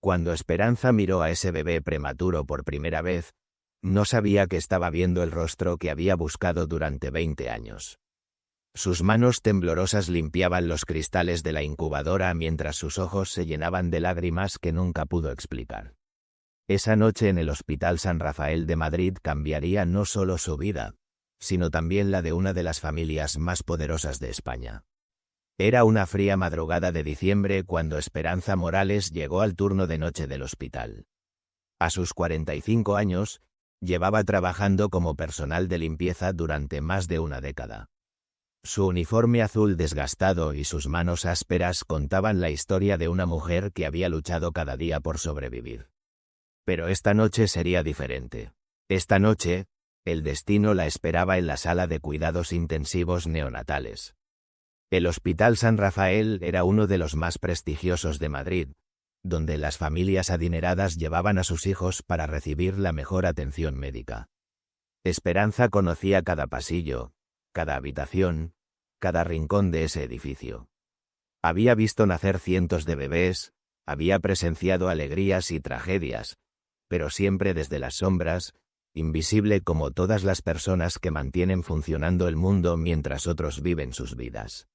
Cuando Esperanza miró a ese bebé prematuro por primera vez, no sabía que estaba viendo el rostro que había buscado durante 20 años. Sus manos temblorosas limpiaban los cristales de la incubadora mientras sus ojos se llenaban de lágrimas que nunca pudo explicar. Esa noche en el Hospital San Rafael de Madrid cambiaría no solo su vida, sino también la de una de las familias más poderosas de España. Era una fría madrugada de diciembre cuando Esperanza Morales llegó al turno de noche del hospital. A sus 45 años, llevaba trabajando como personal de limpieza durante más de una década. Su uniforme azul desgastado y sus manos ásperas contaban la historia de una mujer que había luchado cada día por sobrevivir. Pero esta noche sería diferente. Esta noche, el destino la esperaba en la sala de cuidados intensivos neonatales. El Hospital San Rafael era uno de los más prestigiosos de Madrid, donde las familias adineradas llevaban a sus hijos para recibir la mejor atención médica. Esperanza conocía cada pasillo, cada habitación, cada rincón de ese edificio. Había visto nacer cientos de bebés, había presenciado alegrías y tragedias, pero siempre desde las sombras, invisible como todas las personas que mantienen funcionando el mundo mientras otros viven sus vidas.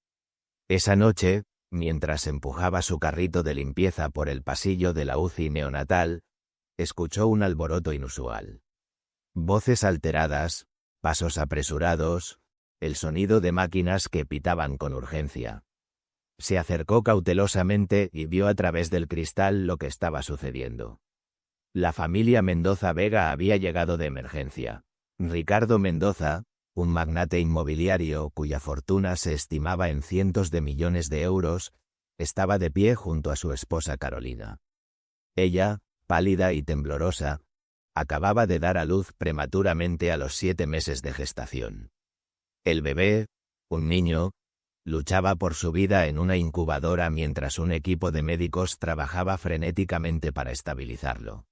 Esa noche, mientras empujaba su carrito de limpieza por el pasillo de la UCI neonatal, escuchó un alboroto inusual. Voces alteradas, pasos apresurados, el sonido de máquinas que pitaban con urgencia. Se acercó cautelosamente y vio a través del cristal lo que estaba sucediendo. La familia Mendoza Vega había llegado de emergencia. Ricardo Mendoza, un magnate inmobiliario cuya fortuna se estimaba en cientos de millones de euros, estaba de pie junto a su esposa Carolina. Ella, pálida y temblorosa, acababa de dar a luz prematuramente a los 7 meses de gestación. El bebé, un niño, luchaba por su vida en una incubadora mientras un equipo de médicos trabajaba frenéticamente para estabilizarlo.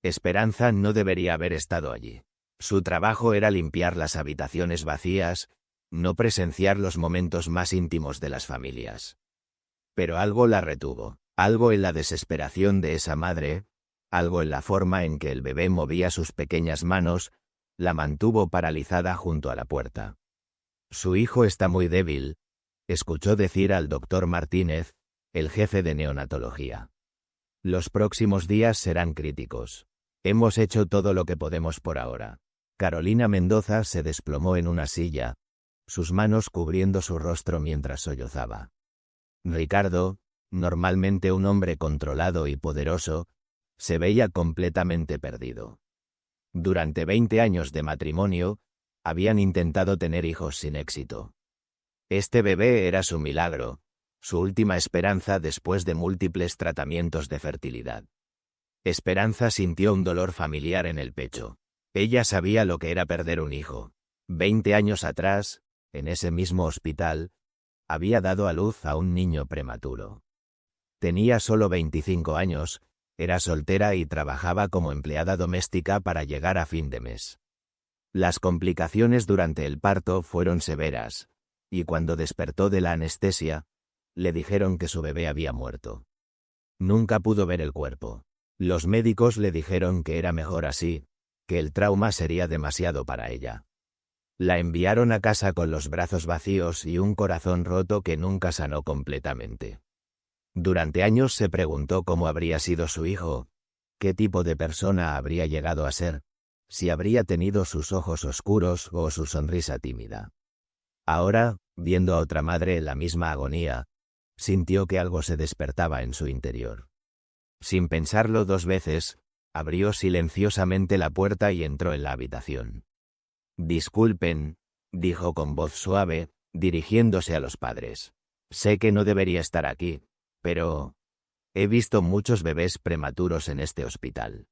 Esperanza no debería haber estado allí. Su trabajo era limpiar las habitaciones vacías, no presenciar los momentos más íntimos de las familias. Pero algo la retuvo, algo en la desesperación de esa madre, algo en la forma en que el bebé movía sus pequeñas manos, la mantuvo paralizada junto a la puerta. Su hijo está muy débil, escuchó decir al doctor Martínez, el jefe de neonatología. Los próximos días serán críticos. Hemos hecho todo lo que podemos por ahora. Carolina Mendoza se desplomó en una silla, sus manos cubriendo su rostro mientras sollozaba. Ricardo, normalmente un hombre controlado y poderoso, se veía completamente perdido. Durante 20 años de matrimonio, habían intentado tener hijos sin éxito. Este bebé era su milagro, su última esperanza después de múltiples tratamientos de fertilidad. Esperanza sintió un dolor familiar en el pecho. Ella sabía lo que era perder un hijo. 20 años atrás, en ese mismo hospital, había dado a luz a un niño prematuro. Tenía solo 25 años, era soltera y trabajaba como empleada doméstica para llegar a fin de mes. Las complicaciones durante el parto fueron severas, y cuando despertó de la anestesia, le dijeron que su bebé había muerto. Nunca pudo ver el cuerpo. Los médicos le dijeron que era mejor así, que el trauma sería demasiado para ella. La enviaron a casa con los brazos vacíos y un corazón roto que nunca sanó completamente. Durante años se preguntó cómo habría sido su hijo, qué tipo de persona habría llegado a ser, si habría tenido sus ojos oscuros o su sonrisa tímida. Ahora, viendo a otra madre en la misma agonía, sintió que algo se despertaba en su interior. Sin pensarlo 2 veces, abrió silenciosamente la puerta y entró en la habitación. «Disculpen», dijo con voz suave, dirigiéndose a los padres. «Sé que no debería estar aquí, pero he visto muchos bebés prematuros en este hospital.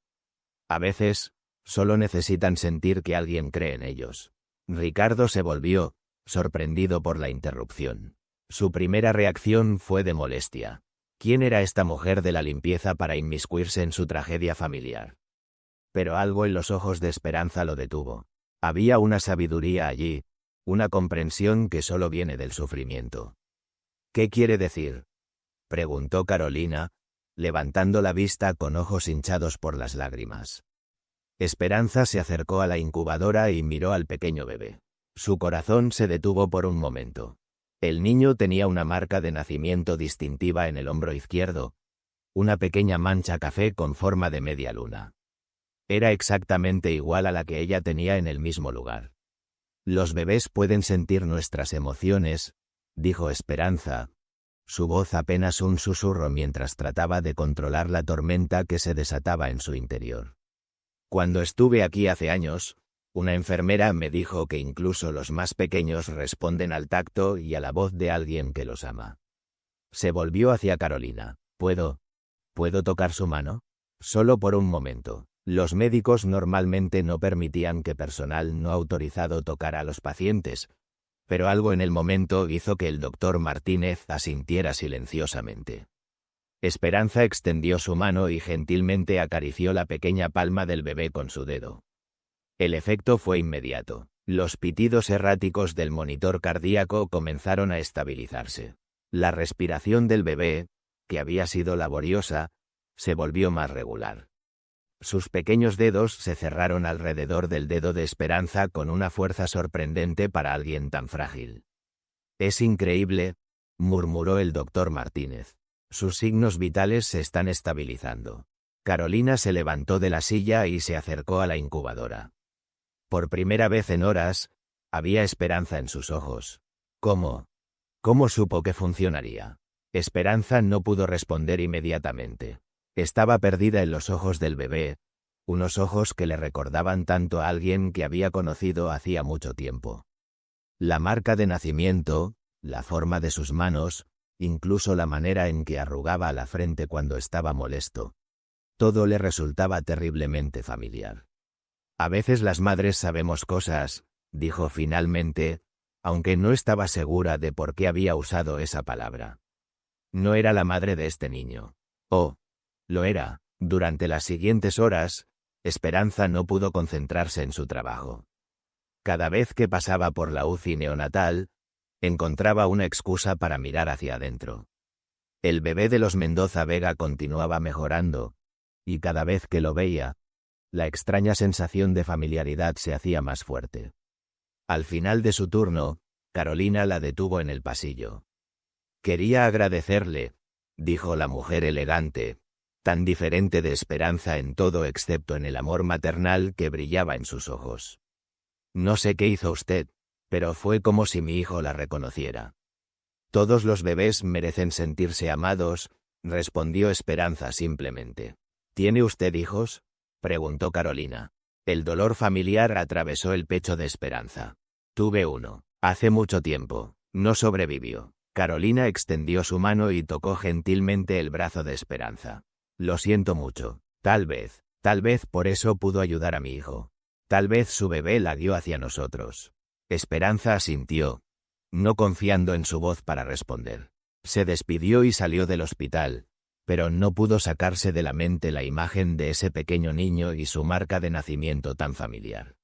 A veces, solo necesitan sentir que alguien cree en ellos». Ricardo se volvió, sorprendido por la interrupción. Su primera reacción fue de molestia. ¿Quién era esta mujer de la limpieza para inmiscuirse en su tragedia familiar? Pero algo en los ojos de Esperanza lo detuvo. Había una sabiduría allí, una comprensión que solo viene del sufrimiento. «¿Qué quiere decir?», preguntó Carolina, levantando la vista con ojos hinchados por las lágrimas. Esperanza se acercó a la incubadora y miró al pequeño bebé. Su corazón se detuvo por un momento. El niño tenía una marca de nacimiento distintiva en el hombro izquierdo, una pequeña mancha café con forma de media luna. Era exactamente igual a la que ella tenía en el mismo lugar. Los bebés pueden sentir nuestras emociones, dijo Esperanza, su voz apenas un susurro mientras trataba de controlar la tormenta que se desataba en su interior. Cuando estuve aquí hace años, una enfermera me dijo que incluso los más pequeños responden al tacto y a la voz de alguien que los ama. Se volvió hacia Carolina. ¿Puedo tocar su mano? Solo por un momento. Los médicos normalmente no permitían que personal no autorizado tocara a los pacientes, pero algo en el momento hizo que el doctor Martínez asintiera silenciosamente. Esperanza extendió su mano y gentilmente acarició la pequeña palma del bebé con su dedo. El efecto fue inmediato. Los pitidos erráticos del monitor cardíaco comenzaron a estabilizarse. La respiración del bebé, que había sido laboriosa, se volvió más regular. Sus pequeños dedos se cerraron alrededor del dedo de Esperanza con una fuerza sorprendente para alguien tan frágil. «Es increíble», murmuró el doctor Martínez. «Sus signos vitales se están estabilizando». Carolina se levantó de la silla y se acercó a la incubadora. Por primera vez en horas, había esperanza en sus ojos. ¿Cómo supo que funcionaría? Esperanza no pudo responder inmediatamente. Estaba perdida en los ojos del bebé, unos ojos que le recordaban tanto a alguien que había conocido hacía mucho tiempo. La marca de nacimiento, la forma de sus manos, incluso la manera en que arrugaba la frente cuando estaba molesto. Todo le resultaba terriblemente familiar. «A veces las madres sabemos cosas», dijo finalmente, aunque no estaba segura de por qué había usado esa palabra. No era la madre de este niño. Oh, lo era. Durante las siguientes horas, Esperanza no pudo concentrarse en su trabajo. Cada vez que pasaba por la UCI neonatal, encontraba una excusa para mirar hacia adentro. El bebé de los Mendoza Vega continuaba mejorando, y cada vez que lo veía, la extraña sensación de familiaridad se hacía más fuerte. Al final de su turno, Carolina la detuvo en el pasillo. «Quería agradecerle», dijo la mujer elegante, tan diferente de Esperanza en todo excepto en el amor maternal que brillaba en sus ojos. «No sé qué hizo usted, pero fue como si mi hijo la reconociera». «Todos los bebés merecen sentirse amados», respondió Esperanza simplemente. «¿Tiene usted hijos?», preguntó Carolina. El dolor familiar atravesó el pecho de Esperanza. «Tuve uno. Hace mucho tiempo. No sobrevivió». Carolina extendió su mano y tocó gentilmente el brazo de Esperanza. «Lo siento mucho. Tal vez por eso pudo ayudar a mi hijo. Tal vez su bebé la guió hacia nosotros». Esperanza asintió, no confiando en su voz para responder. Se despidió y salió del hospital, pero no pudo sacarse de la mente la imagen de ese pequeño niño y su marca de nacimiento tan familiar.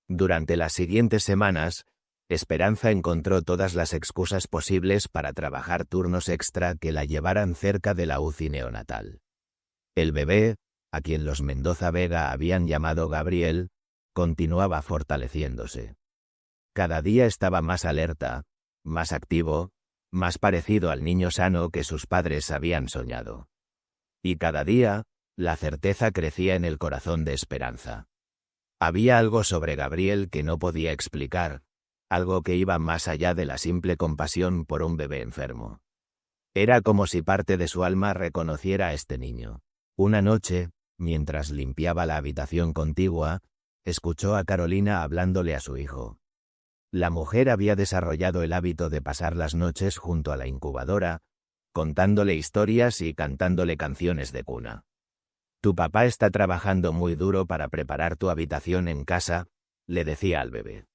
Durante las siguientes semanas, Esperanza encontró todas las excusas posibles para trabajar turnos extra que la llevaran cerca de la UCI neonatal. El bebé, a quien los Mendoza Vega habían llamado Gabriel, continuaba fortaleciéndose. Cada día estaba más alerta, más activo, más parecido al niño sano que sus padres habían soñado. Y cada día, la certeza crecía en el corazón de Esperanza. Había algo sobre Gabriel que no podía explicar, algo que iba más allá de la simple compasión por un bebé enfermo. Era como si parte de su alma reconociera a este niño. Una noche, mientras limpiaba la habitación contigua, escuchó a Carolina hablándole a su hijo. La mujer había desarrollado el hábito de pasar las noches junto a la incubadora, contándole historias y cantándole canciones de cuna. «Tu papá está trabajando muy duro para preparar tu habitación en casa», le decía al bebé.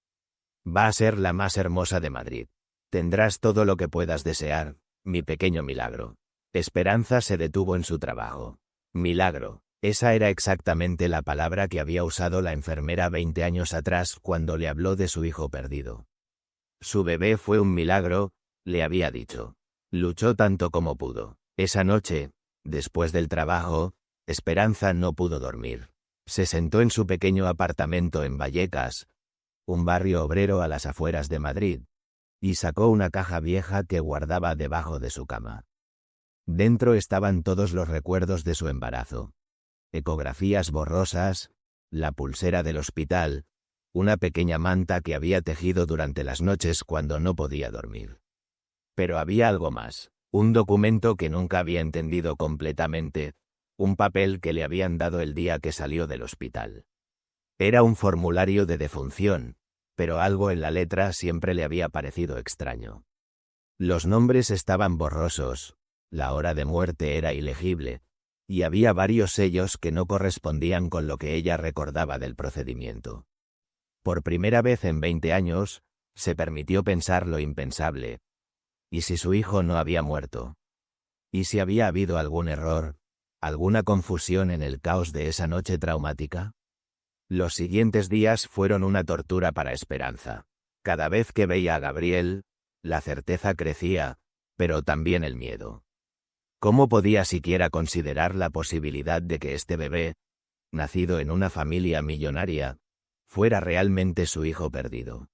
«Va a ser la más hermosa de Madrid. Tendrás todo lo que puedas desear, mi pequeño milagro». Esperanza se detuvo en su trabajo. Milagro. Esa era exactamente la palabra que había usado la enfermera 20 años atrás cuando le habló de su hijo perdido. Su bebé fue un milagro, le había dicho. Luchó tanto como pudo. Esa noche, Después del trabajo, Esperanza no pudo dormir. Se sentó en su pequeño apartamento en Vallecas, un barrio obrero a las afueras de Madrid, y sacó una caja vieja que guardaba debajo de su cama. Dentro estaban todos los recuerdos de su embarazo. Ecografías borrosas, la pulsera del hospital, una pequeña manta que había tejido durante las noches cuando no podía dormir. Pero había algo más, un documento que nunca había entendido completamente, un papel que le habían dado el día que salió del hospital. Era un formulario de defunción, pero algo en la letra siempre le había parecido extraño. Los nombres estaban borrosos, la hora de muerte era ilegible, y había varios sellos que no correspondían con lo que ella recordaba del procedimiento. Por primera vez en 20 años, se permitió pensar lo impensable. ¿Y si su hijo no había muerto? ¿Y si había habido algún error, alguna confusión en el caos de esa noche traumática? Los siguientes días fueron una tortura para Esperanza. Cada vez que veía a Gabriel, la certeza crecía, pero también el miedo. ¿Cómo podía siquiera considerar la posibilidad de que este bebé, nacido en una familia millonaria, fuera realmente su hijo perdido?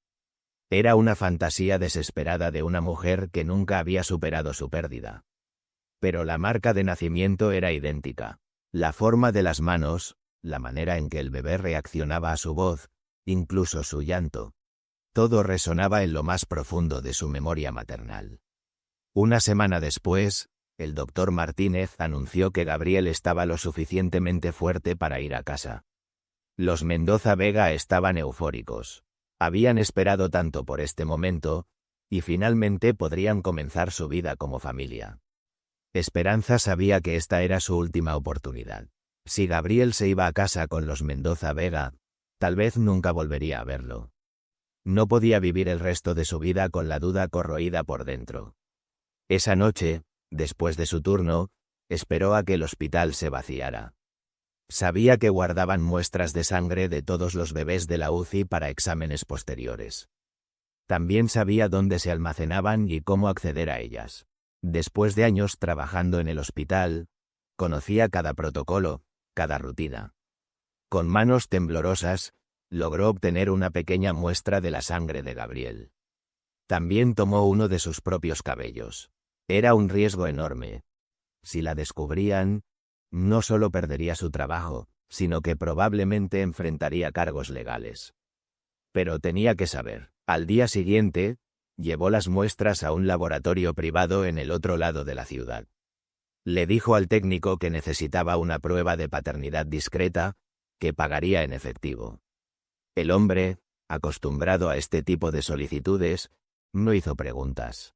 Era una fantasía desesperada de una mujer que nunca había superado su pérdida. Pero la marca de nacimiento era idéntica. La forma de las manos, la manera en que el bebé reaccionaba a su voz, incluso su llanto. Todo resonaba en lo más profundo de su memoria maternal. Una semana después, el doctor Martínez anunció que Gabriel estaba lo suficientemente fuerte para ir a casa. Los Mendoza Vega estaban eufóricos. Habían esperado tanto por este momento, y finalmente podrían comenzar su vida como familia. Esperanza sabía que esta era su última oportunidad. Si Gabriel se iba a casa con los Mendoza Vega, tal vez nunca volvería a verlo. No podía vivir el resto de su vida con la duda corroída por dentro. Esa noche, después de su turno, esperó a que el hospital se vaciara. Sabía que guardaban muestras de sangre de todos los bebés de la UCI para exámenes posteriores. También sabía dónde se almacenaban y cómo acceder a ellas. Después de años trabajando en el hospital, conocía cada protocolo, cada rutina. Con manos temblorosas, logró obtener una pequeña muestra de la sangre de Gabriel. También tomó uno de sus propios cabellos. Era un riesgo enorme. Si la descubrían, no solo perdería su trabajo, sino que probablemente enfrentaría cargos legales. Pero tenía que saber. Al día siguiente, llevó las muestras a un laboratorio privado en el otro lado de la ciudad. Le dijo al técnico que necesitaba una prueba de paternidad discreta, que pagaría en efectivo. El hombre, acostumbrado a este tipo de solicitudes, no hizo preguntas.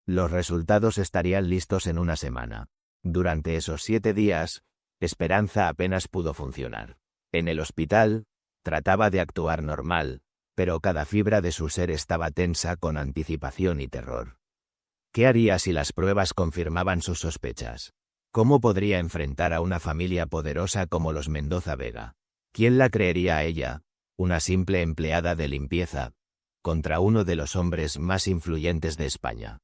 Los resultados estarían listos en una semana. Durante esos 7 días, Esperanza apenas pudo funcionar. En el hospital, trataba de actuar normal, pero cada fibra de su ser estaba tensa con anticipación y terror. ¿Qué haría si las pruebas confirmaban sus sospechas? ¿Cómo podría enfrentar a una familia poderosa como los Mendoza Vega? ¿Quién la creería a ella, una simple empleada de limpieza, contra uno de los hombres más influyentes de España?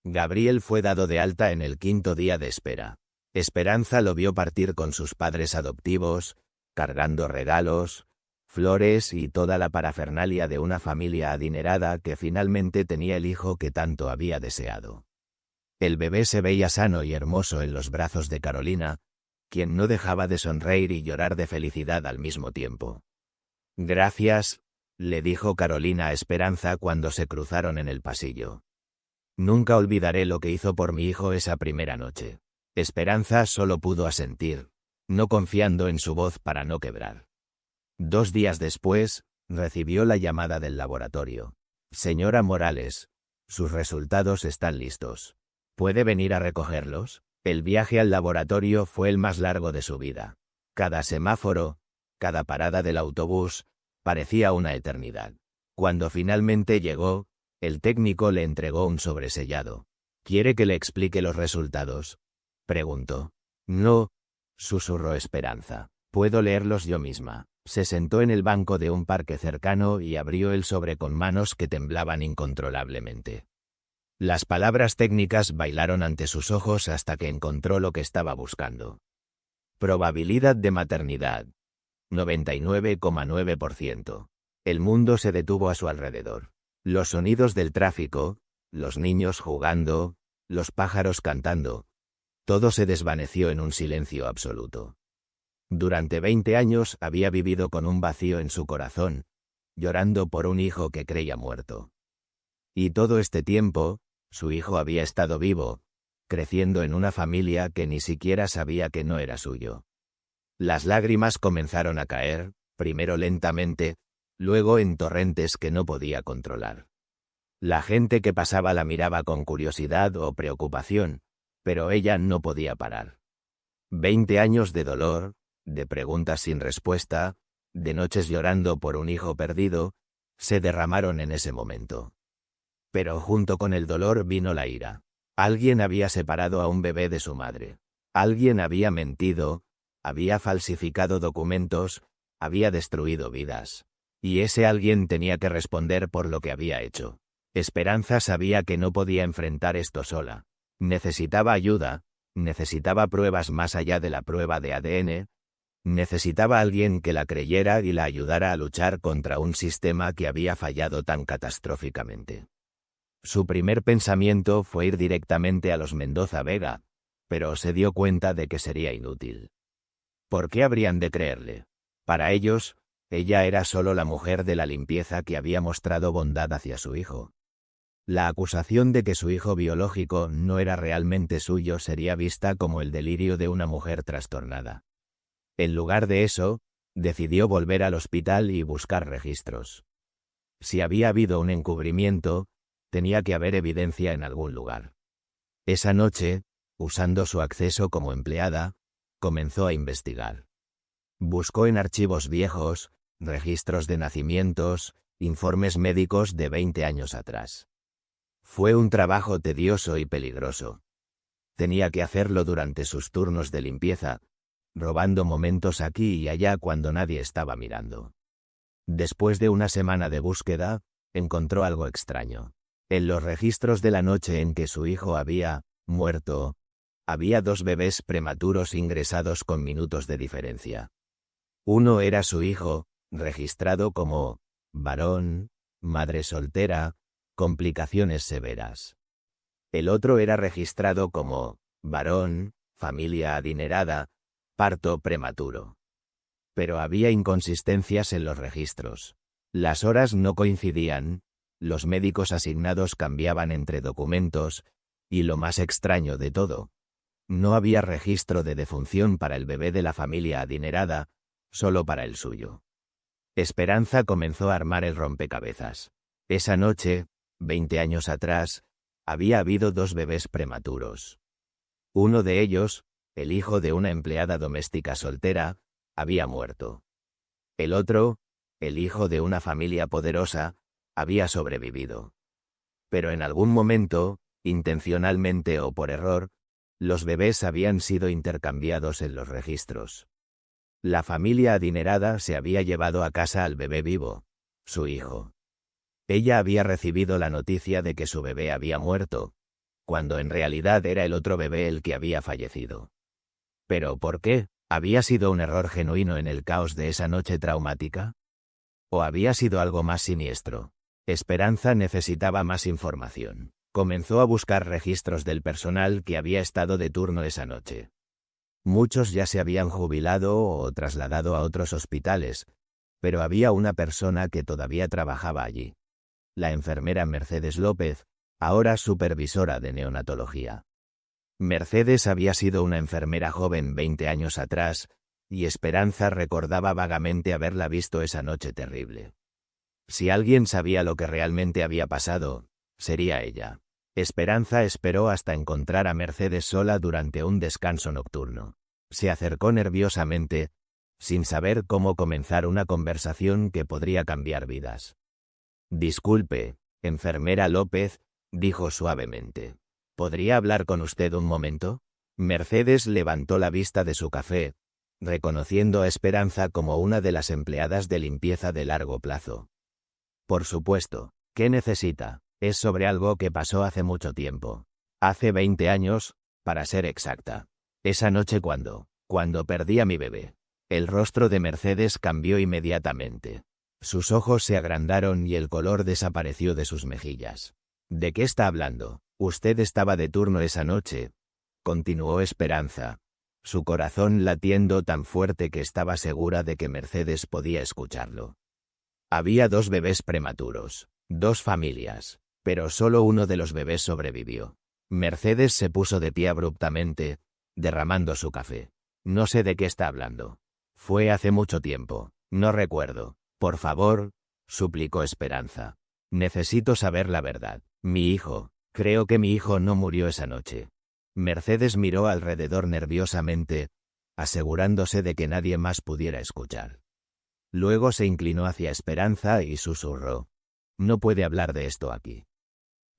Gabriel fue dado de alta en el 5.º día de espera. Esperanza lo vio partir con sus padres adoptivos, cargando regalos, flores y toda la parafernalia de una familia adinerada que finalmente tenía el hijo que tanto había deseado. El bebé se veía sano y hermoso en los brazos de Carolina, quien no dejaba de sonreír y llorar de felicidad al mismo tiempo. «Gracias», le dijo Carolina a Esperanza cuando se cruzaron en el pasillo. «Nunca olvidaré lo que hizo por mi hijo esa primera noche». Esperanza solo pudo asentir, no confiando en su voz para no quebrar. 2 días después, recibió la llamada del laboratorio. «Señora Morales, sus resultados están listos. ¿Puede venir a recogerlos?». El viaje al laboratorio fue el más largo de su vida. Cada semáforo, cada parada del autobús, parecía una eternidad. Cuando finalmente llegó, el técnico le entregó un sobresellado. «¿Quiere que le explique los resultados?», preguntó. «No», susurró Esperanza. «Puedo leerlos yo misma». Se sentó en el banco de un parque cercano y abrió el sobre con manos que temblaban incontrolablemente. Las palabras técnicas bailaron ante sus ojos hasta que encontró lo que estaba buscando. Probabilidad de maternidad. 99,9%. El mundo se detuvo a su alrededor. Los sonidos del tráfico, los niños jugando, los pájaros cantando. Todo se desvaneció en un silencio absoluto. Durante 20 años había vivido con un vacío en su corazón, llorando por un hijo que creía muerto. Y todo este tiempo, su hijo había estado vivo, creciendo en una familia que ni siquiera sabía que no era suyo. Las lágrimas comenzaron a caer, primero lentamente, luego en torrentes que no podía controlar. La gente que pasaba la miraba con curiosidad o preocupación, pero ella no podía parar. 20 años de dolor, de preguntas sin respuesta, de noches llorando por un hijo perdido, se derramaron en ese momento. Pero junto con el dolor vino la ira. Alguien había separado a un bebé de su madre. Alguien había mentido, había falsificado documentos, había destruido vidas. Y ese alguien tenía que responder por lo que había hecho. Esperanza sabía que no podía enfrentar esto sola. Necesitaba ayuda, necesitaba pruebas más allá de la prueba de ADN, necesitaba alguien que la creyera y la ayudara a luchar contra un sistema que había fallado tan catastróficamente. Su primer pensamiento fue ir directamente a los Mendoza Vega, pero se dio cuenta de que sería inútil. ¿Por qué habrían de creerle? Para ellos, ella era solo la mujer de la limpieza que había mostrado bondad hacia su hijo. La acusación de que su hijo biológico no era realmente suyo sería vista como el delirio de una mujer trastornada. En lugar de eso, decidió volver al hospital y buscar registros. Si había habido un encubrimiento, tenía que haber evidencia en algún lugar. Esa noche, usando su acceso como empleada, comenzó a investigar. Buscó en archivos viejos, registros de nacimientos, informes médicos de 20 años atrás. Fue un trabajo tedioso y peligroso. Tenía que hacerlo durante sus turnos de limpieza, robando momentos aquí y allá cuando nadie estaba mirando. Después de una semana de búsqueda, encontró algo extraño. En los registros de la noche en que su hijo había muerto, había 2 bebés prematuros ingresados con minutos de diferencia. Uno era su hijo, registrado como varón, madre soltera, complicaciones severas. El otro era registrado como varón, familia adinerada, parto prematuro. Pero había inconsistencias en los registros. Las horas no coincidían, los médicos asignados cambiaban entre documentos, y lo más extraño de todo, no había registro de defunción para el bebé de la familia adinerada, solo para el suyo. Esperanza comenzó a armar el rompecabezas. Esa noche, 20 años atrás, había habido 2 bebés prematuros. Uno de ellos, el hijo de una empleada doméstica soltera, había muerto. El otro, el hijo de una familia poderosa, había sobrevivido. Pero en algún momento, intencionalmente o por error, los bebés habían sido intercambiados en los registros. La familia adinerada se había llevado a casa al bebé vivo, su hijo. Ella había recibido la noticia de que su bebé había muerto, cuando en realidad era el otro bebé el que había fallecido. ¿Pero por qué? ¿Había sido un error genuino en el caos de esa noche traumática? ¿O había sido algo más siniestro? Esperanza necesitaba más información. Comenzó a buscar registros del personal que había estado de turno esa noche. Muchos ya se habían jubilado o trasladado a otros hospitales, pero había una persona que todavía trabajaba allí. La enfermera Mercedes López, ahora supervisora de neonatología. Mercedes había sido una enfermera joven 20 años atrás, y Esperanza recordaba vagamente haberla visto esa noche terrible. Si alguien sabía lo que realmente había pasado, sería ella. Esperanza esperó hasta encontrar a Mercedes sola durante un descanso nocturno. Se acercó nerviosamente, sin saber cómo comenzar una conversación que podría cambiar vidas. «Disculpe, enfermera López», dijo suavemente. «¿Podría hablar con usted un momento?» Mercedes levantó la vista de su café, reconociendo a Esperanza como una de las empleadas de limpieza de largo plazo. «Por supuesto. ¿Qué necesita?». Es sobre algo que pasó hace mucho tiempo. Hace 20 años, para ser exacta. Esa noche cuando perdí a mi bebé. El rostro de Mercedes cambió inmediatamente. Sus ojos se agrandaron y el color desapareció de sus mejillas. ¿De qué está hablando? Usted estaba de turno esa noche, continuó Esperanza, su corazón latiendo tan fuerte que estaba segura de que Mercedes podía escucharlo. Había 2 bebés prematuros, 2 familias, pero solo uno de los bebés sobrevivió. Mercedes se puso de pie abruptamente, derramando su café. No sé de qué está hablando. Fue hace mucho tiempo, no recuerdo. Por favor, suplicó Esperanza. Necesito saber la verdad. Creo que mi hijo no murió esa noche. Mercedes miró alrededor nerviosamente, asegurándose de que nadie más pudiera escuchar. Luego se inclinó hacia Esperanza y susurró. No puede hablar de esto aquí.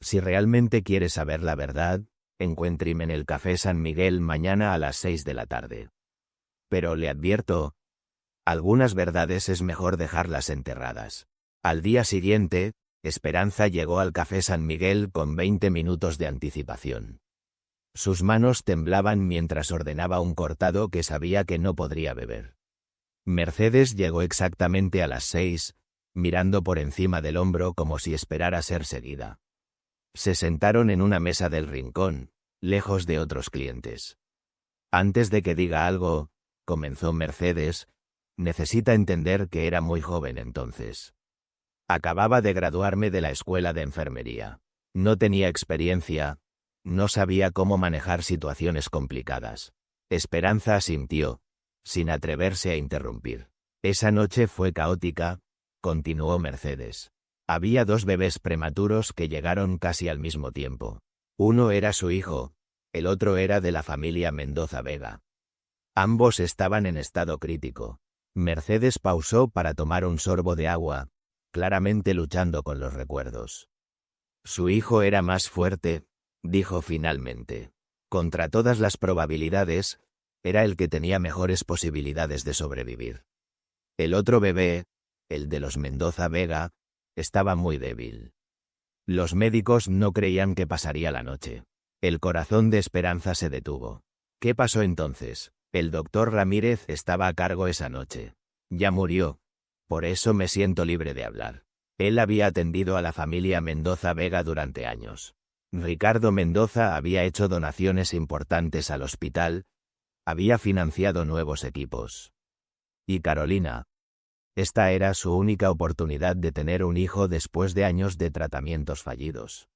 Si realmente quiere saber la verdad, encuéntreme en el Café San Miguel mañana a las 6 de la tarde. Pero le advierto, algunas verdades es mejor dejarlas enterradas. Al día siguiente, Esperanza llegó al Café San Miguel con 20 minutos de anticipación. Sus manos temblaban mientras ordenaba un cortado que sabía que no podría beber. Mercedes llegó exactamente a las 6, mirando por encima del hombro como si esperara ser seguida. Se sentaron en una mesa del rincón, lejos de otros clientes. Antes de que diga algo, comenzó Mercedes, necesita entender que era muy joven entonces. Acababa de graduarme de la escuela de enfermería. No tenía experiencia, no sabía cómo manejar situaciones complicadas. Esperanza asintió, sin atreverse a interrumpir. Esa noche fue caótica, continuó Mercedes. Había 2 bebés prematuros que llegaron casi al mismo tiempo. Uno era su hijo, el otro era de la familia Mendoza Vega. Ambos estaban en estado crítico. Mercedes pausó para tomar un sorbo de agua, claramente luchando con los recuerdos. Su hijo era más fuerte, dijo finalmente. Contra todas las probabilidades, era el que tenía mejores posibilidades de sobrevivir. El otro bebé, el de los Mendoza Vega, estaba muy débil. Los médicos no creían que pasaría la noche. El corazón de Esperanza se detuvo. ¿Qué pasó entonces? El doctor Ramírez estaba a cargo esa noche. Ya murió. Por eso me siento libre de hablar. Él había atendido a la familia Mendoza Vega durante años. Ricardo Mendoza había hecho donaciones importantes al hospital, había financiado nuevos equipos. Y Carolina. Esta era su única oportunidad de tener un hijo después de años de tratamientos fallidos.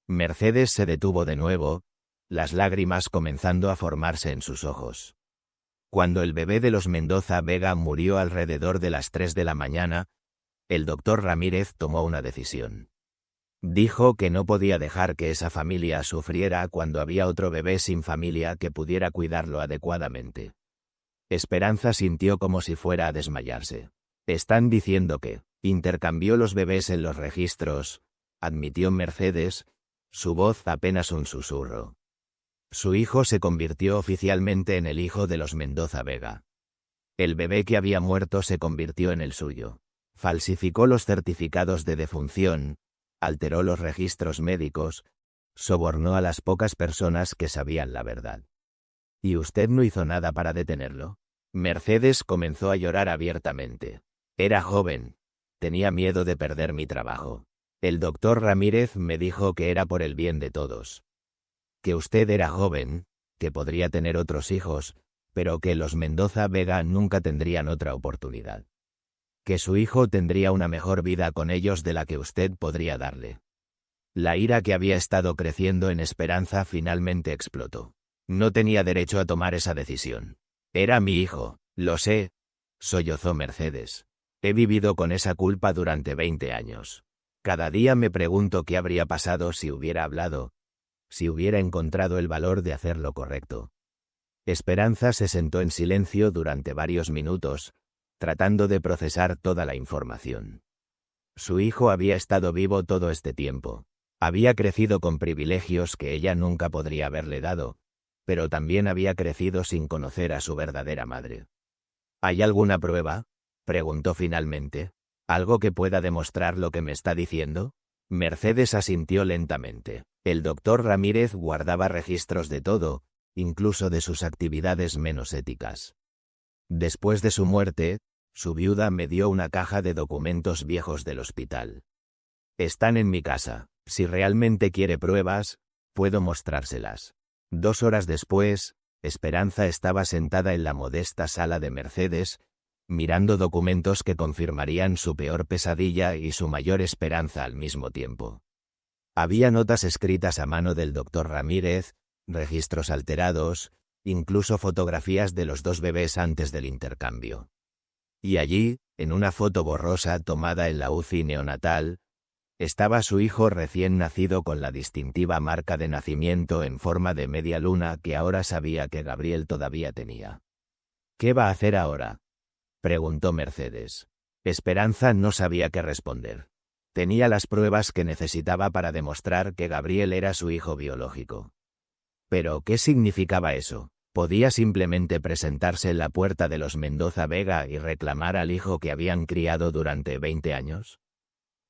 Mercedes se detuvo de nuevo, las lágrimas comenzando a formarse en sus ojos. Cuando el bebé de los Mendoza Vega murió alrededor de las 3 de la mañana, el doctor Ramírez tomó una decisión. Dijo que no podía dejar que esa familia sufriera cuando había otro bebé sin familia que pudiera cuidarlo adecuadamente. Esperanza sintió como si fuera a desmayarse. Están diciendo que intercambió los bebés en los registros, admitió Mercedes, su voz apenas un susurro. Su hijo se convirtió oficialmente en el hijo de los Mendoza Vega. El bebé que había muerto se convirtió en el suyo. Falsificó los certificados de defunción, alteró los registros médicos, sobornó a las pocas personas que sabían la verdad. ¿Y usted no hizo nada para detenerlo? Mercedes comenzó a llorar abiertamente. Era joven. Tenía miedo de perder mi trabajo. El doctor Ramírez me dijo que era por el bien de todos. Que usted era joven, que podría tener otros hijos, pero que los Mendoza Vega nunca tendrían otra oportunidad. Que su hijo tendría una mejor vida con ellos de la que usted podría darle. La ira que había estado creciendo en Esperanza finalmente explotó. No tenía derecho a tomar esa decisión. Era mi hijo, lo sé, sollozó Mercedes. He vivido con esa culpa durante 20 años. Cada día me pregunto qué habría pasado si hubiera hablado, si hubiera encontrado el valor de hacer lo correcto. Esperanza se sentó en silencio durante varios minutos, tratando de procesar toda la información. Su hijo había estado vivo todo este tiempo. Había crecido con privilegios que ella nunca podría haberle dado, pero también había crecido sin conocer a su verdadera madre. ¿Hay alguna prueba?, preguntó finalmente. ¿Algo que pueda demostrar lo que me está diciendo? Mercedes asintió lentamente. El doctor Ramírez guardaba registros de todo, incluso de sus actividades menos éticas. Después de su muerte, su viuda me dio una caja de documentos viejos del hospital. Están en mi casa. Si realmente quiere pruebas, puedo mostrárselas. 2 horas después, Esperanza estaba sentada en la modesta sala de Mercedes, mirando documentos que confirmarían su peor pesadilla y su mayor esperanza al mismo tiempo. Había notas escritas a mano del doctor Ramírez, registros alterados, incluso fotografías de los 2 bebés antes del intercambio. Y allí, en una foto borrosa tomada en la UCI neonatal, estaba su hijo recién nacido con la distintiva marca de nacimiento en forma de media luna que ahora sabía que Gabriel todavía tenía. ¿Qué va a hacer ahora?, preguntó Mercedes. Esperanza no sabía qué responder. Tenía las pruebas que necesitaba para demostrar que Gabriel era su hijo biológico. Pero, ¿qué significaba eso? ¿Podía simplemente presentarse en la puerta de los Mendoza Vega y reclamar al hijo que habían criado durante 20 años?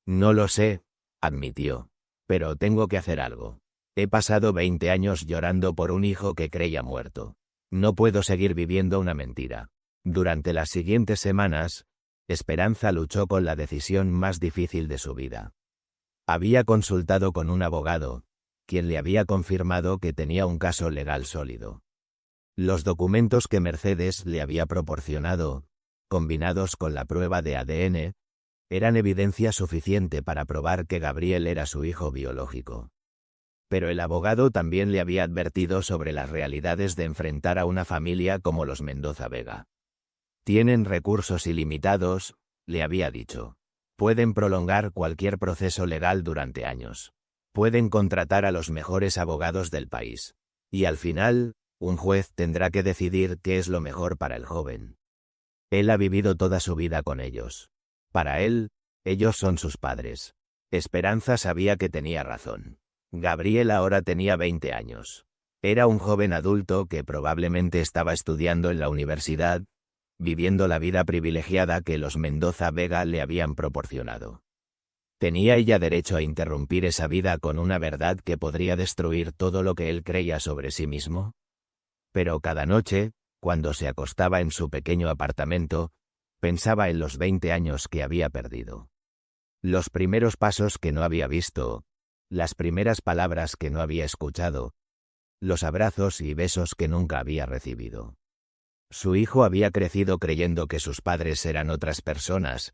No lo sé, admitió. Pero tengo que hacer algo. He pasado 20 años llorando por un hijo que creía muerto. No puedo seguir viviendo una mentira. Durante las siguientes semanas, Esperanza luchó con la decisión más difícil de su vida. Había consultado con un abogado, quien le había confirmado que tenía un caso legal sólido. Los documentos que Mercedes le había proporcionado, combinados con la prueba de ADN, eran evidencia suficiente para probar que Gabriel era su hijo biológico. Pero el abogado también le había advertido sobre las realidades de enfrentar a una familia como los Mendoza Vega. Tienen recursos ilimitados, le había dicho. Pueden prolongar cualquier proceso legal durante años. Pueden contratar a los mejores abogados del país. Y al final, un juez tendrá que decidir qué es lo mejor para el joven. Él ha vivido toda su vida con ellos. Para él, ellos son sus padres. Esperanza sabía que tenía razón. Gabriel ahora tenía 20 años. Era un joven adulto que probablemente estaba estudiando en la universidad, viviendo la vida privilegiada que los Mendoza Vega le habían proporcionado. ¿Tenía ella derecho a interrumpir esa vida con una verdad que podría destruir todo lo que él creía sobre sí mismo? Pero cada noche, cuando se acostaba en su pequeño apartamento, pensaba en los 20 años que había perdido. Los primeros pasos que no había visto, las primeras palabras que no había escuchado, los abrazos y besos que nunca había recibido. Su hijo había crecido creyendo que sus padres eran otras personas,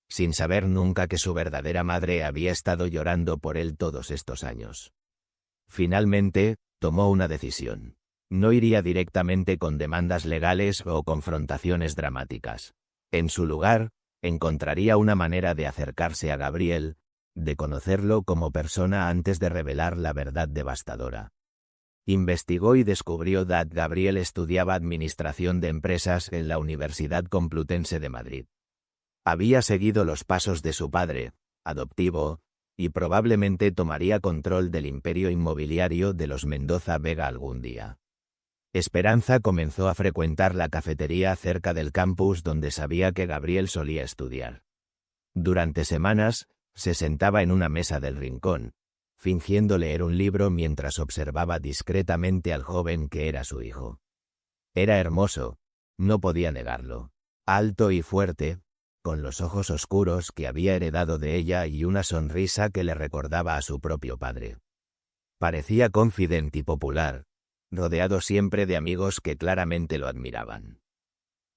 sin saber nunca que su verdadera madre había estado llorando por él todos estos años. Finalmente, tomó una decisión. No iría directamente con demandas legales o confrontaciones dramáticas. En su lugar, encontraría una manera de acercarse a Gabriel, de conocerlo como persona antes de revelar la verdad devastadora. Investigó y descubrió que Gabriel estudiaba Administración de Empresas en la Universidad Complutense de Madrid. Había seguido los pasos de su padre, adoptivo, y probablemente tomaría control del imperio inmobiliario de los Mendoza Vega algún día. Esperanza comenzó a frecuentar la cafetería cerca del campus donde sabía que Gabriel solía estudiar. Durante semanas, se sentaba en una mesa del rincón, fingiendo leer un libro mientras observaba discretamente al joven que era su hijo. Era hermoso, no podía negarlo. Alto y fuerte, con los ojos oscuros que había heredado de ella y una sonrisa que le recordaba a su propio padre. Parecía confidente y popular, rodeado siempre de amigos que claramente lo admiraban.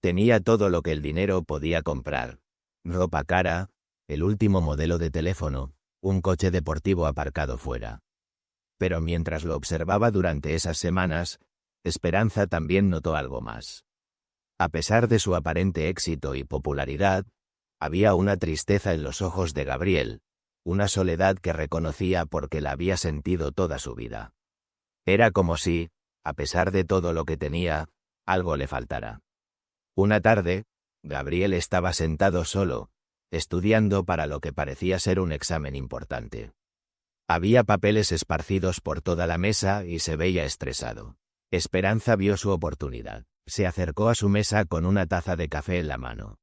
Tenía todo lo que el dinero podía comprar: ropa cara, el último modelo de teléfono, un coche deportivo aparcado fuera. Pero mientras lo observaba durante esas semanas, Esperanza también notó algo más. A pesar de su aparente éxito y popularidad, había una tristeza en los ojos de Gabriel, una soledad que reconocía porque la había sentido toda su vida. Era como si, a pesar de todo lo que tenía, algo le faltara. Una tarde, Gabriel estaba sentado solo, estudiando para lo que parecía ser un examen importante. Había papeles esparcidos por toda la mesa y se veía estresado. Esperanza vio su oportunidad. Se acercó a su mesa con una taza de café en la mano.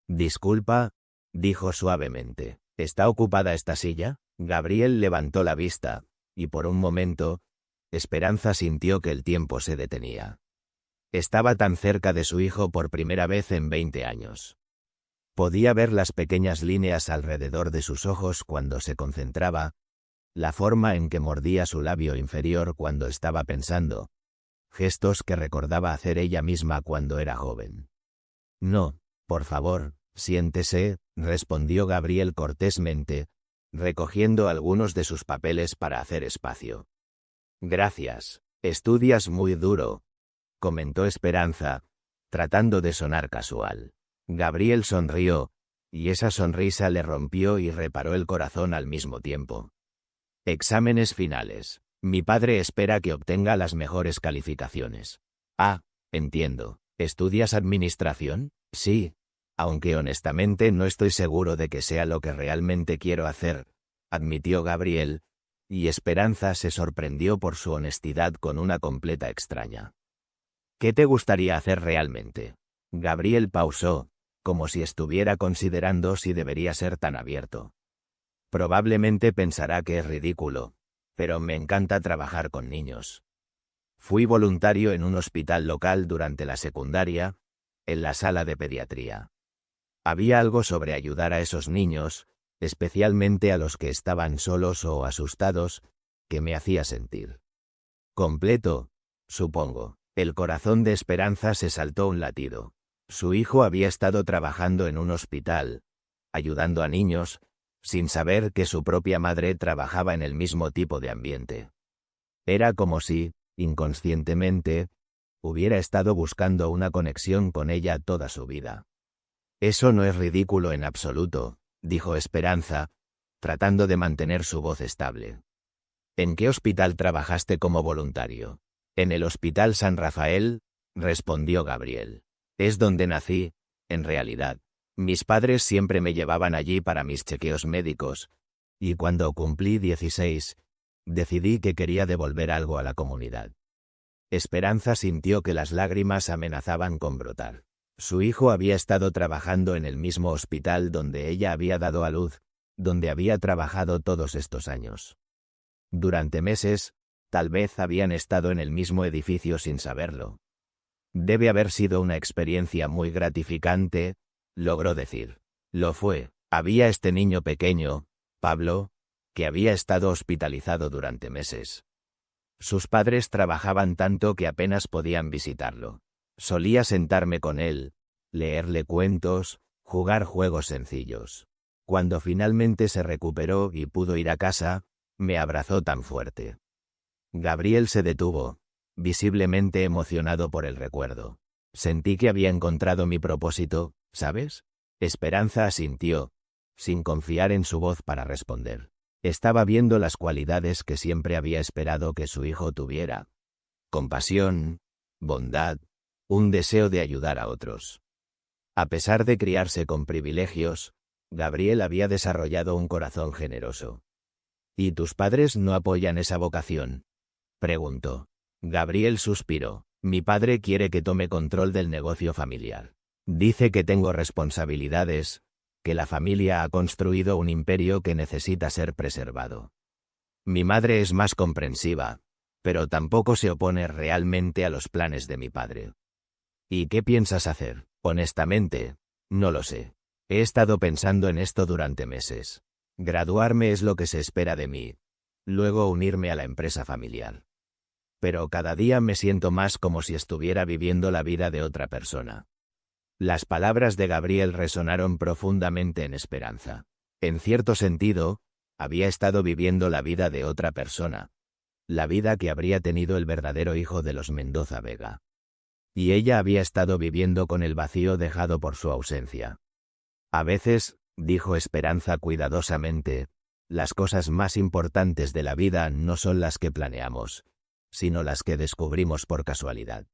«Disculpa», dijo suavemente, «¿está ocupada esta silla?». Gabriel levantó la vista, y por un momento, Esperanza sintió que el tiempo se detenía. Estaba tan cerca de su hijo por primera vez en 20 años. Podía ver las pequeñas líneas alrededor de sus ojos cuando se concentraba, la forma en que mordía su labio inferior cuando estaba pensando, gestos que recordaba hacer ella misma cuando era joven. No, por favor, siéntese, respondió Gabriel cortésmente, recogiendo algunos de sus papeles para hacer espacio. Gracias, estudias muy duro, comentó Esperanza, tratando de sonar casual. Gabriel sonrió, y esa sonrisa le rompió y reparó el corazón al mismo tiempo. Exámenes finales. Mi padre espera que obtenga las mejores calificaciones. Ah, entiendo. ¿Estudias administración? Sí, aunque honestamente no estoy seguro de que sea lo que realmente quiero hacer, admitió Gabriel, y Esperanza se sorprendió por su honestidad con una completa extraña. ¿Qué te gustaría hacer realmente? Gabriel pausó, como si estuviera considerando si debería ser tan abierto. Probablemente pensará que es ridículo, pero me encanta trabajar con niños. Fui voluntario en un hospital local durante la secundaria, en la sala de pediatría. Había algo sobre ayudar a esos niños, especialmente a los que estaban solos o asustados, que me hacía sentir completo, supongo. El corazón de Esperanza se saltó un latido. Su hijo había estado trabajando en un hospital, ayudando a niños, sin saber que su propia madre trabajaba en el mismo tipo de ambiente. Era como si, inconscientemente, hubiera estado buscando una conexión con ella toda su vida. Eso no es ridículo en absoluto, dijo Esperanza, tratando de mantener su voz estable. ¿En qué hospital trabajaste como voluntario? En el Hospital San Rafael, respondió Gabriel. Es donde nací, en realidad. Mis padres siempre me llevaban allí para mis chequeos médicos, y cuando cumplí 16, decidí que quería devolver algo a la comunidad. Esperanza sintió que las lágrimas amenazaban con brotar. Su hijo había estado trabajando en el mismo hospital donde ella había dado a luz, donde había trabajado todos estos años. Durante meses, tal vez habían estado en el mismo edificio sin saberlo. Debe haber sido una experiencia muy gratificante, logró decir. Lo fue. Había este niño pequeño, Pablo, que había estado hospitalizado durante meses. Sus padres trabajaban tanto que apenas podían visitarlo. Solía sentarme con él, leerle cuentos, jugar juegos sencillos. Cuando finalmente se recuperó y pudo ir a casa, me abrazó tan fuerte. Gabriel se detuvo, visiblemente emocionado por el recuerdo. Sentí que había encontrado mi propósito, ¿sabes? Esperanza asintió, sin confiar en su voz para responder. Estaba viendo las cualidades que siempre había esperado que su hijo tuviera. Compasión, bondad, un deseo de ayudar a otros. A pesar de criarse con privilegios, Gabriel había desarrollado un corazón generoso. ¿Y tus padres no apoyan esa vocación?, preguntó. Gabriel suspiró. Mi padre quiere que tome control del negocio familiar. Dice que tengo responsabilidades, que la familia ha construido un imperio que necesita ser preservado. Mi madre es más comprensiva, pero tampoco se opone realmente a los planes de mi padre. ¿Y qué piensas hacer? Honestamente, no lo sé. He estado pensando en esto durante meses. Graduarme es lo que se espera de mí, luego unirme a la empresa familiar. Pero cada día me siento más como si estuviera viviendo la vida de otra persona. Las palabras de Gabriel resonaron profundamente en Esperanza. En cierto sentido, había estado viviendo la vida de otra persona, la vida que habría tenido el verdadero hijo de los Mendoza Vega. Y ella había estado viviendo con el vacío dejado por su ausencia. A veces, dijo Esperanza cuidadosamente, las cosas más importantes de la vida no son las que planeamos, sino las que descubrimos por casualidad.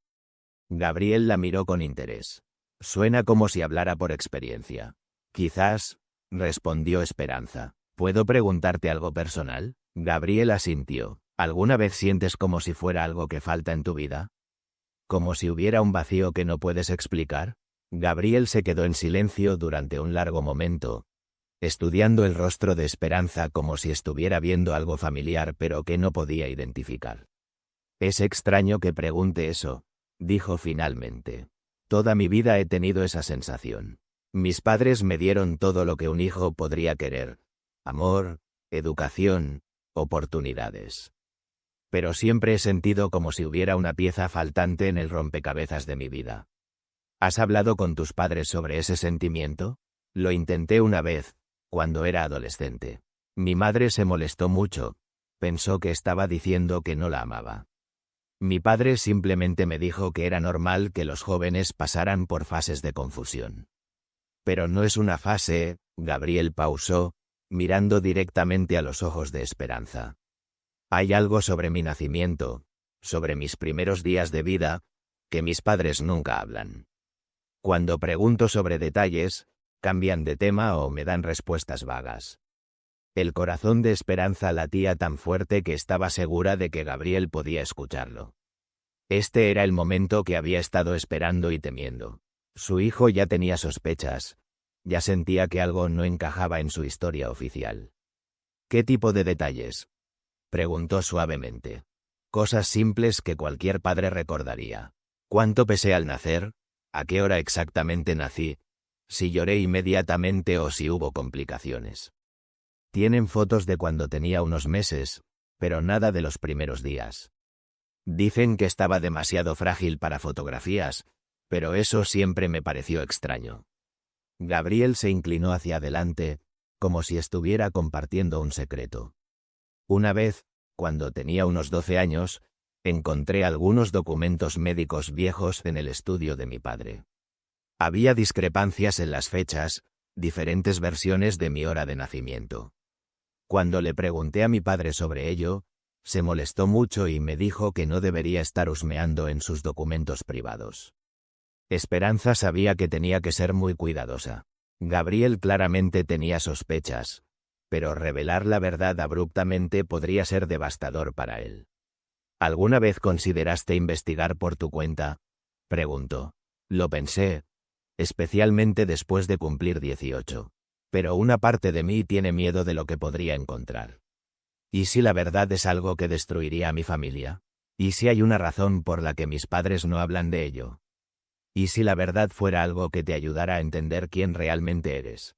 Gabriel la miró con interés. Suena como si hablara por experiencia. Quizás, respondió Esperanza. ¿Puedo preguntarte algo personal? Gabriel asintió. ¿Alguna vez sientes como si fuera algo que falta en tu vida? ¿Como si hubiera un vacío que no puedes explicar? Gabriel se quedó en silencio durante un largo momento, estudiando el rostro de Esperanza como si estuviera viendo algo familiar pero que no podía identificar. «Es extraño que pregunte eso», dijo finalmente. «Toda mi vida he tenido esa sensación. Mis padres me dieron todo lo que un hijo podría querer: amor, educación, oportunidades. Pero siempre he sentido como si hubiera una pieza faltante en el rompecabezas de mi vida». ¿Has hablado con tus padres sobre ese sentimiento? Lo intenté una vez, cuando era adolescente. Mi madre se molestó mucho. Pensó que estaba diciendo que no la amaba. Mi padre simplemente me dijo que era normal que los jóvenes pasaran por fases de confusión. Pero no es una fase, Gabriel pausó, mirando directamente a los ojos de Esperanza. Hay algo sobre mi nacimiento, sobre mis primeros días de vida, que mis padres nunca hablan. Cuando pregunto sobre detalles, cambian de tema o me dan respuestas vagas. El corazón de Esperanza latía tan fuerte que estaba segura de que Gabriel podía escucharlo. Este era el momento que había estado esperando y temiendo. Su hijo ya tenía sospechas, ya sentía que algo no encajaba en su historia oficial. ¿Qué tipo de detalles?, preguntó suavemente. Cosas simples que cualquier padre recordaría. ¿Cuánto pesé al nacer? ¿A qué hora exactamente nací? ¿Si lloré inmediatamente o si hubo complicaciones? Tienen fotos de cuando tenía unos meses, pero nada de los primeros días. Dicen que estaba demasiado frágil para fotografías, pero eso siempre me pareció extraño. Gabriel se inclinó hacia adelante, como si estuviera compartiendo un secreto. Una vez, cuando tenía unos 12 años, encontré algunos documentos médicos viejos en el estudio de mi padre. Había discrepancias en las fechas, diferentes versiones de mi hora de nacimiento. Cuando le pregunté a mi padre sobre ello, se molestó mucho y me dijo que no debería estar husmeando en sus documentos privados. Esperanza sabía que tenía que ser muy cuidadosa. Gabriel claramente tenía sospechas, pero revelar la verdad abruptamente podría ser devastador para él. ¿Alguna vez consideraste investigar por tu cuenta?, preguntó. Lo pensé, especialmente después de cumplir 18. Pero una parte de mí tiene miedo de lo que podría encontrar. ¿Y si la verdad es algo que destruiría a mi familia? ¿Y si hay una razón por la que mis padres no hablan de ello? ¿Y si la verdad fuera algo que te ayudara a entender quién realmente eres?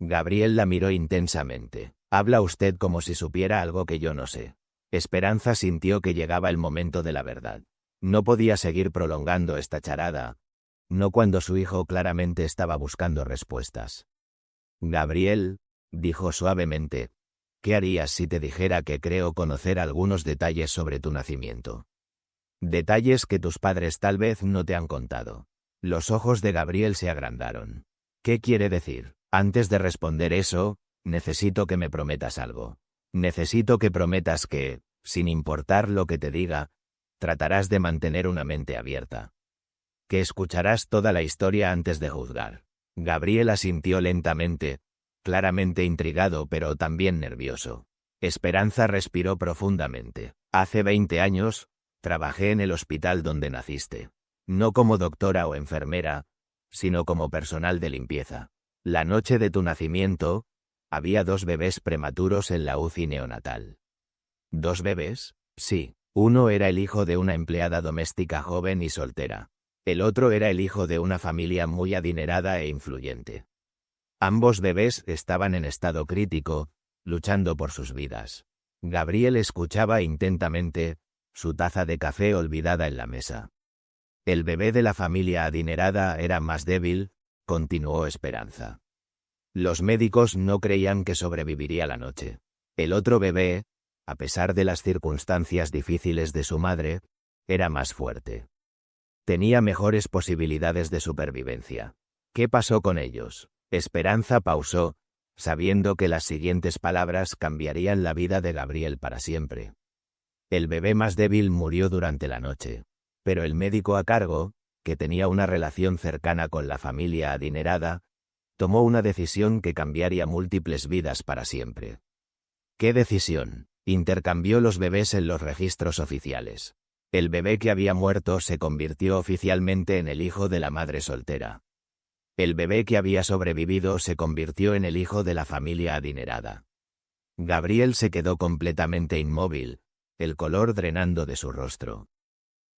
Gabriel la miró intensamente. Habla usted como si supiera algo que yo no sé. Esperanza sintió que llegaba el momento de la verdad. No podía seguir prolongando esta charada, no cuando su hijo claramente estaba buscando respuestas. Gabriel, dijo suavemente, ¿qué harías si te dijera que creo conocer algunos detalles sobre tu nacimiento? Detalles que tus padres tal vez no te han contado. Los ojos de Gabriel se agrandaron. ¿Qué quiere decir? Antes de responder eso, necesito que me prometas algo. Necesito que prometas que, sin importar lo que te diga, tratarás de mantener una mente abierta. Que escucharás toda la historia antes de juzgar. Gabriel asintió lentamente, claramente intrigado pero también nervioso. Esperanza respiró profundamente. Hace 20 años, trabajé en el hospital donde naciste. No como doctora o enfermera, sino como personal de limpieza. La noche de tu nacimiento, había 2 bebés prematuros en la UCI neonatal. ¿2 bebés? Sí. Uno era el hijo de una empleada doméstica joven y soltera. El otro era el hijo de una familia muy adinerada e influyente. Ambos bebés estaban en estado crítico, luchando por sus vidas. Gabriel escuchaba intentamente, su taza de café olvidada en la mesa. El bebé de la familia adinerada era más débil, continuó Esperanza. Los médicos no creían que sobreviviría la noche. El otro bebé, a pesar de las circunstancias difíciles de su madre, era más fuerte. Tenía mejores posibilidades de supervivencia. ¿Qué pasó con ellos? Esperanza pausó, sabiendo que las siguientes palabras cambiarían la vida de Gabriel para siempre. El bebé más débil murió durante la noche, pero el médico a cargo, que tenía una relación cercana con la familia adinerada, tomó una decisión que cambiaría múltiples vidas para siempre. ¿Qué decisión? Intercambió los bebés en los registros oficiales. El bebé que había muerto se convirtió oficialmente en el hijo de la madre soltera. El bebé que había sobrevivido se convirtió en el hijo de la familia adinerada. Gabriel se quedó completamente inmóvil, el color drenando de su rostro.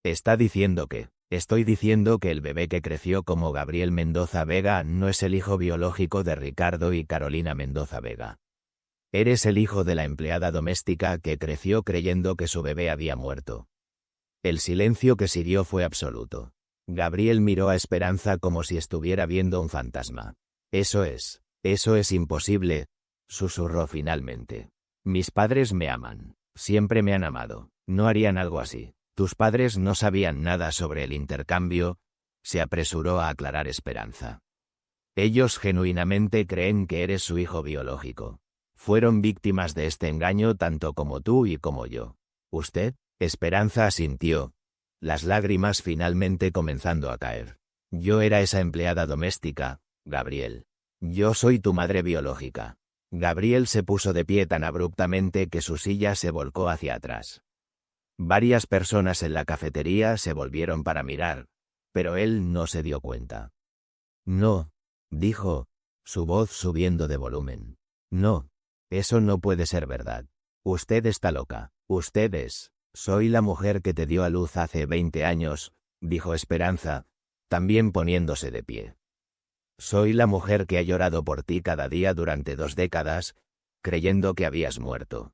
Estoy diciendo que el bebé que creció como Gabriel Mendoza Vega no es el hijo biológico de Ricardo y Carolina Mendoza Vega. Eres el hijo de la empleada doméstica que creció creyendo que su bebé había muerto. El silencio que siguió fue absoluto. Gabriel miró a Esperanza como si estuviera viendo un fantasma. Eso es imposible, susurró finalmente. Mis padres me aman. Siempre me han amado. No harían algo así. Tus padres no sabían nada sobre el intercambio, se apresuró a aclarar Esperanza. Ellos genuinamente creen que eres su hijo biológico. Fueron víctimas de este engaño tanto como tú y como yo. ¿Usted? Esperanza asintió, las lágrimas finalmente comenzando a caer. Yo era esa empleada doméstica, Gabriel. Yo soy tu madre biológica. Gabriel se puso de pie tan abruptamente que su silla se volcó hacia atrás. Varias personas en la cafetería se volvieron para mirar, pero él no se dio cuenta. No, dijo, su voz subiendo de volumen. No, eso no puede ser verdad. Usted está loca. Soy la mujer que te dio a luz hace 20 años, dijo Esperanza, también poniéndose de pie. Soy la mujer que ha llorado por ti cada día durante 2 décadas, creyendo que habías muerto.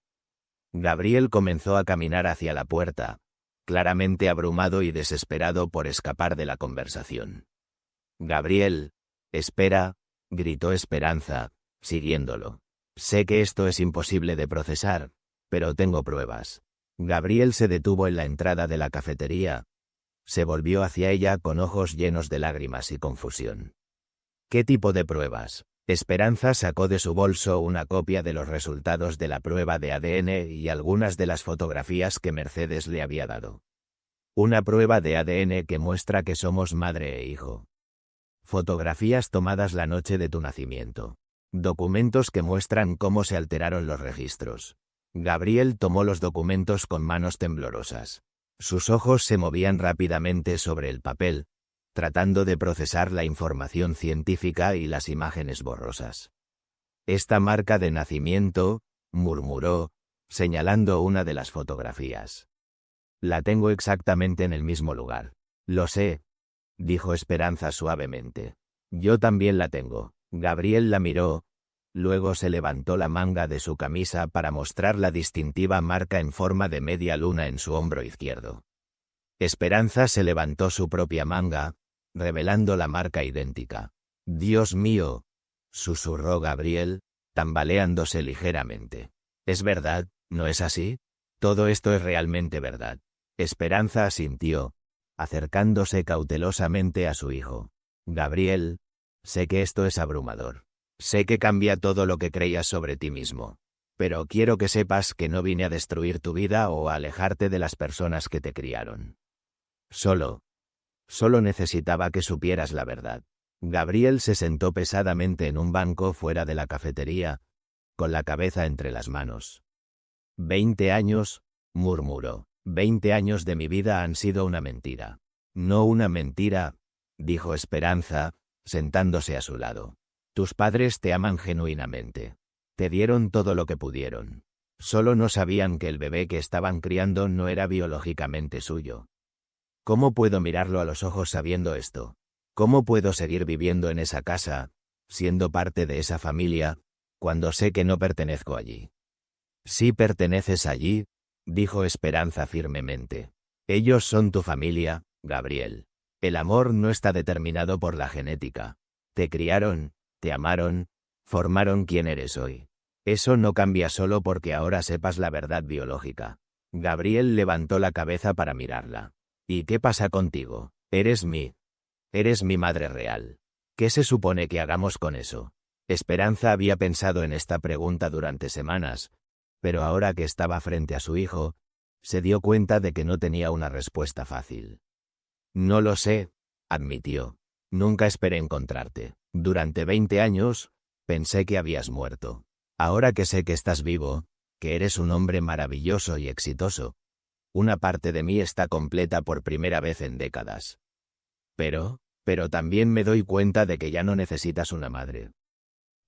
Gabriel comenzó a caminar hacia la puerta, claramente abrumado y desesperado por escapar de la conversación. Gabriel, espera, gritó Esperanza, siguiéndolo. Sé que esto es imposible de procesar, pero tengo pruebas. Gabriel se detuvo en la entrada de la cafetería. Se volvió hacia ella con ojos llenos de lágrimas y confusión. ¿Qué tipo de pruebas? Esperanza sacó de su bolso una copia de los resultados de la prueba de ADN y algunas de las fotografías que Mercedes le había dado. Una prueba de ADN que muestra que somos madre e hijo. Fotografías tomadas la noche de tu nacimiento. Documentos que muestran cómo se alteraron los registros. Gabriel tomó los documentos con manos temblorosas. Sus ojos se movían rápidamente sobre el papel, tratando de procesar la información científica y las imágenes borrosas. Esta marca de nacimiento, murmuró, señalando una de las fotografías. La tengo exactamente en el mismo lugar. Lo sé, dijo Esperanza suavemente. Yo también la tengo. Gabriel la miró, luego se levantó la manga de su camisa para mostrar la distintiva marca en forma de media luna en su hombro izquierdo. Esperanza se levantó su propia manga, revelando la marca idéntica. Dios mío, susurró Gabriel, tambaleándose ligeramente. Es verdad, ¿no es así? Todo esto es realmente verdad. Esperanza asintió, acercándose cautelosamente a su hijo. Gabriel, sé que esto es abrumador. Sé que cambia todo lo que creías sobre ti mismo. Pero quiero que sepas que no vine a destruir tu vida o a alejarte de las personas que te criaron. Solo necesitaba que supieras la verdad. Gabriel se sentó pesadamente en un banco fuera de la cafetería, con la cabeza entre las manos. 20 años, murmuró. 20 años de mi vida han sido una mentira. No una mentira, dijo Esperanza, sentándose a su lado. Tus padres te aman genuinamente. Te dieron todo lo que pudieron. Solo no sabían que el bebé que estaban criando no era biológicamente suyo. ¿Cómo puedo mirarlo a los ojos sabiendo esto? ¿Cómo puedo seguir viviendo en esa casa, siendo parte de esa familia, cuando sé que no pertenezco allí? Sí perteneces allí, dijo Esperanza firmemente. Ellos son tu familia, Gabriel. El amor no está determinado por la genética. Te criaron, te amaron, formaron quien eres hoy. Eso no cambia solo porque ahora sepas la verdad biológica. Gabriel levantó la cabeza para mirarla. ¿Y qué pasa contigo? Eres mi madre real. ¿Qué se supone que hagamos con eso? Esperanza había pensado en esta pregunta durante semanas, pero ahora que estaba frente a su hijo, se dio cuenta de que no tenía una respuesta fácil. No lo sé, admitió. Nunca esperé encontrarte. Durante 20 años, pensé que habías muerto. Ahora que sé que estás vivo, que eres un hombre maravilloso y exitoso, una parte de mí está completa por primera vez en décadas. Pero Pero también me doy cuenta de que ya no necesitas una madre.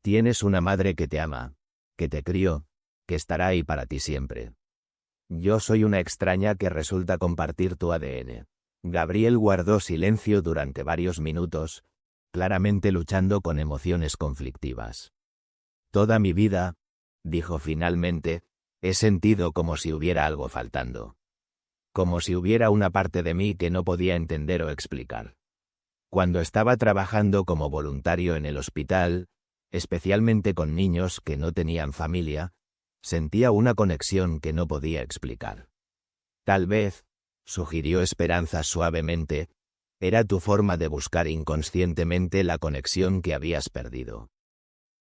Tienes una madre que te ama, que te crió, que estará ahí para ti siempre. Yo soy una extraña que resulta compartir tu ADN. Gabriel guardó silencio durante varios minutos, claramente luchando con emociones conflictivas. Toda mi vida, dijo finalmente, he sentido como si hubiera algo faltando. Como si hubiera una parte de mí que no podía entender o explicar. Cuando estaba trabajando como voluntario en el hospital, especialmente con niños que no tenían familia, sentía una conexión que no podía explicar. Tal vez, sugirió Esperanza suavemente, era tu forma de buscar inconscientemente la conexión que habías perdido.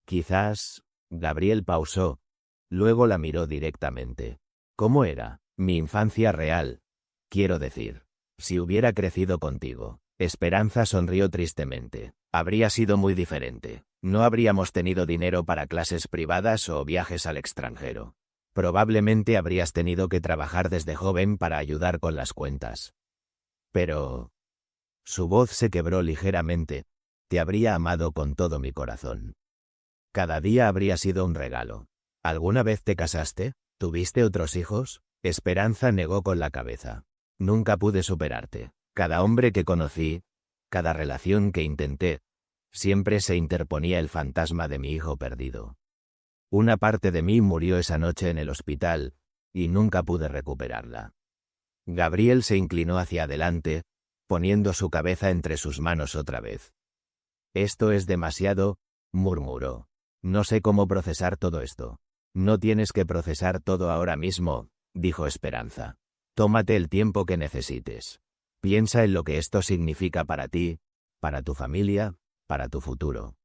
Quizás, Gabriel pausó, luego la miró directamente. ¿Cómo era? Mi infancia real. Quiero decir, si hubiera crecido contigo. Esperanza sonrió tristemente. Habría sido muy diferente. No habríamos tenido dinero para clases privadas o viajes al extranjero. Probablemente habrías tenido que trabajar desde joven para ayudar con las cuentas. Pero... Su voz se quebró ligeramente. Te habría amado con todo mi corazón. Cada día habría sido un regalo. ¿Alguna vez te casaste? ¿Tuviste otros hijos? Esperanza negó con la cabeza. Nunca pude superarte. Cada hombre que conocí, cada relación que intenté, siempre se interponía el fantasma de mi hijo perdido. Una parte de mí murió esa noche en el hospital, y nunca pude recuperarla. Gabriel se inclinó hacia adelante, poniendo su cabeza entre sus manos otra vez. Esto es demasiado, murmuró. No sé cómo procesar todo esto. No tienes que procesar todo ahora mismo, dijo Esperanza. Tómate el tiempo que necesites. Piensa en lo que esto significa para ti, para tu familia, para tu futuro.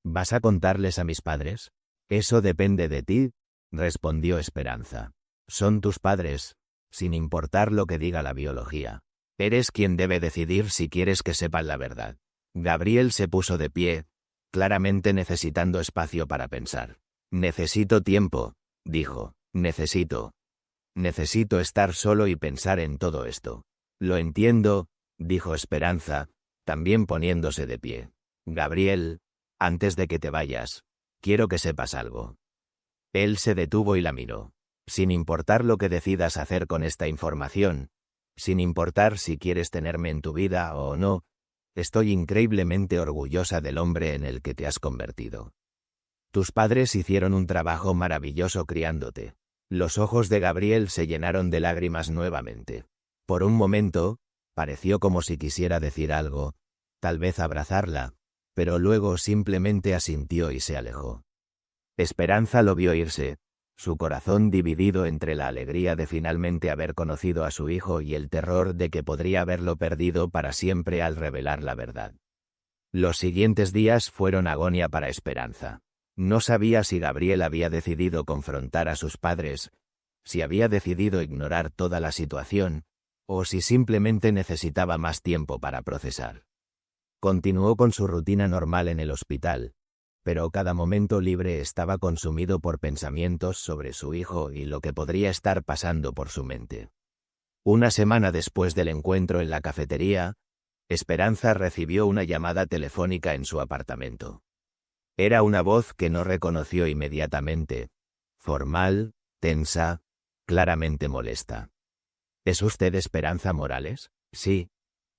¿Vas a contarles a mis padres? Eso depende de ti, respondió Esperanza. Son tus padres, sin importar lo que diga la biología. Eres quien debe decidir si quieres que sepan la verdad. Gabriel se puso de pie, claramente necesitando espacio para pensar. Necesito tiempo, dijo. Necesito estar solo y pensar en todo esto. Lo entiendo, dijo Esperanza, también poniéndose de pie. Gabriel, antes de que te vayas, quiero que sepas algo. Él se detuvo y la miró. Sin importar lo que decidas hacer con esta información, sin importar si quieres tenerme en tu vida o no, estoy increíblemente orgullosa del hombre en el que te has convertido. Tus padres hicieron un trabajo maravilloso criándote. Los ojos de Gabriel se llenaron de lágrimas nuevamente. Por un momento, pareció como si quisiera decir algo, tal vez abrazarla, pero luego simplemente asintió y se alejó. Esperanza lo vio irse, su corazón dividido entre la alegría de finalmente haber conocido a su hijo y el terror de que podría haberlo perdido para siempre al revelar la verdad. Los siguientes días fueron agonía para Esperanza. No sabía si Gabriel había decidido confrontar a sus padres, si había decidido ignorar toda la situación, o si simplemente necesitaba más tiempo para procesar. Continuó con su rutina normal en el hospital, pero cada momento libre estaba consumido por pensamientos sobre su hijo y lo que podría estar pasando por su mente. Una semana después del encuentro en la cafetería, Esperanza recibió una llamada telefónica en su apartamento. Era una voz que no reconoció inmediatamente, formal, tensa, claramente molesta. ¿Es usted Esperanza Morales? Sí.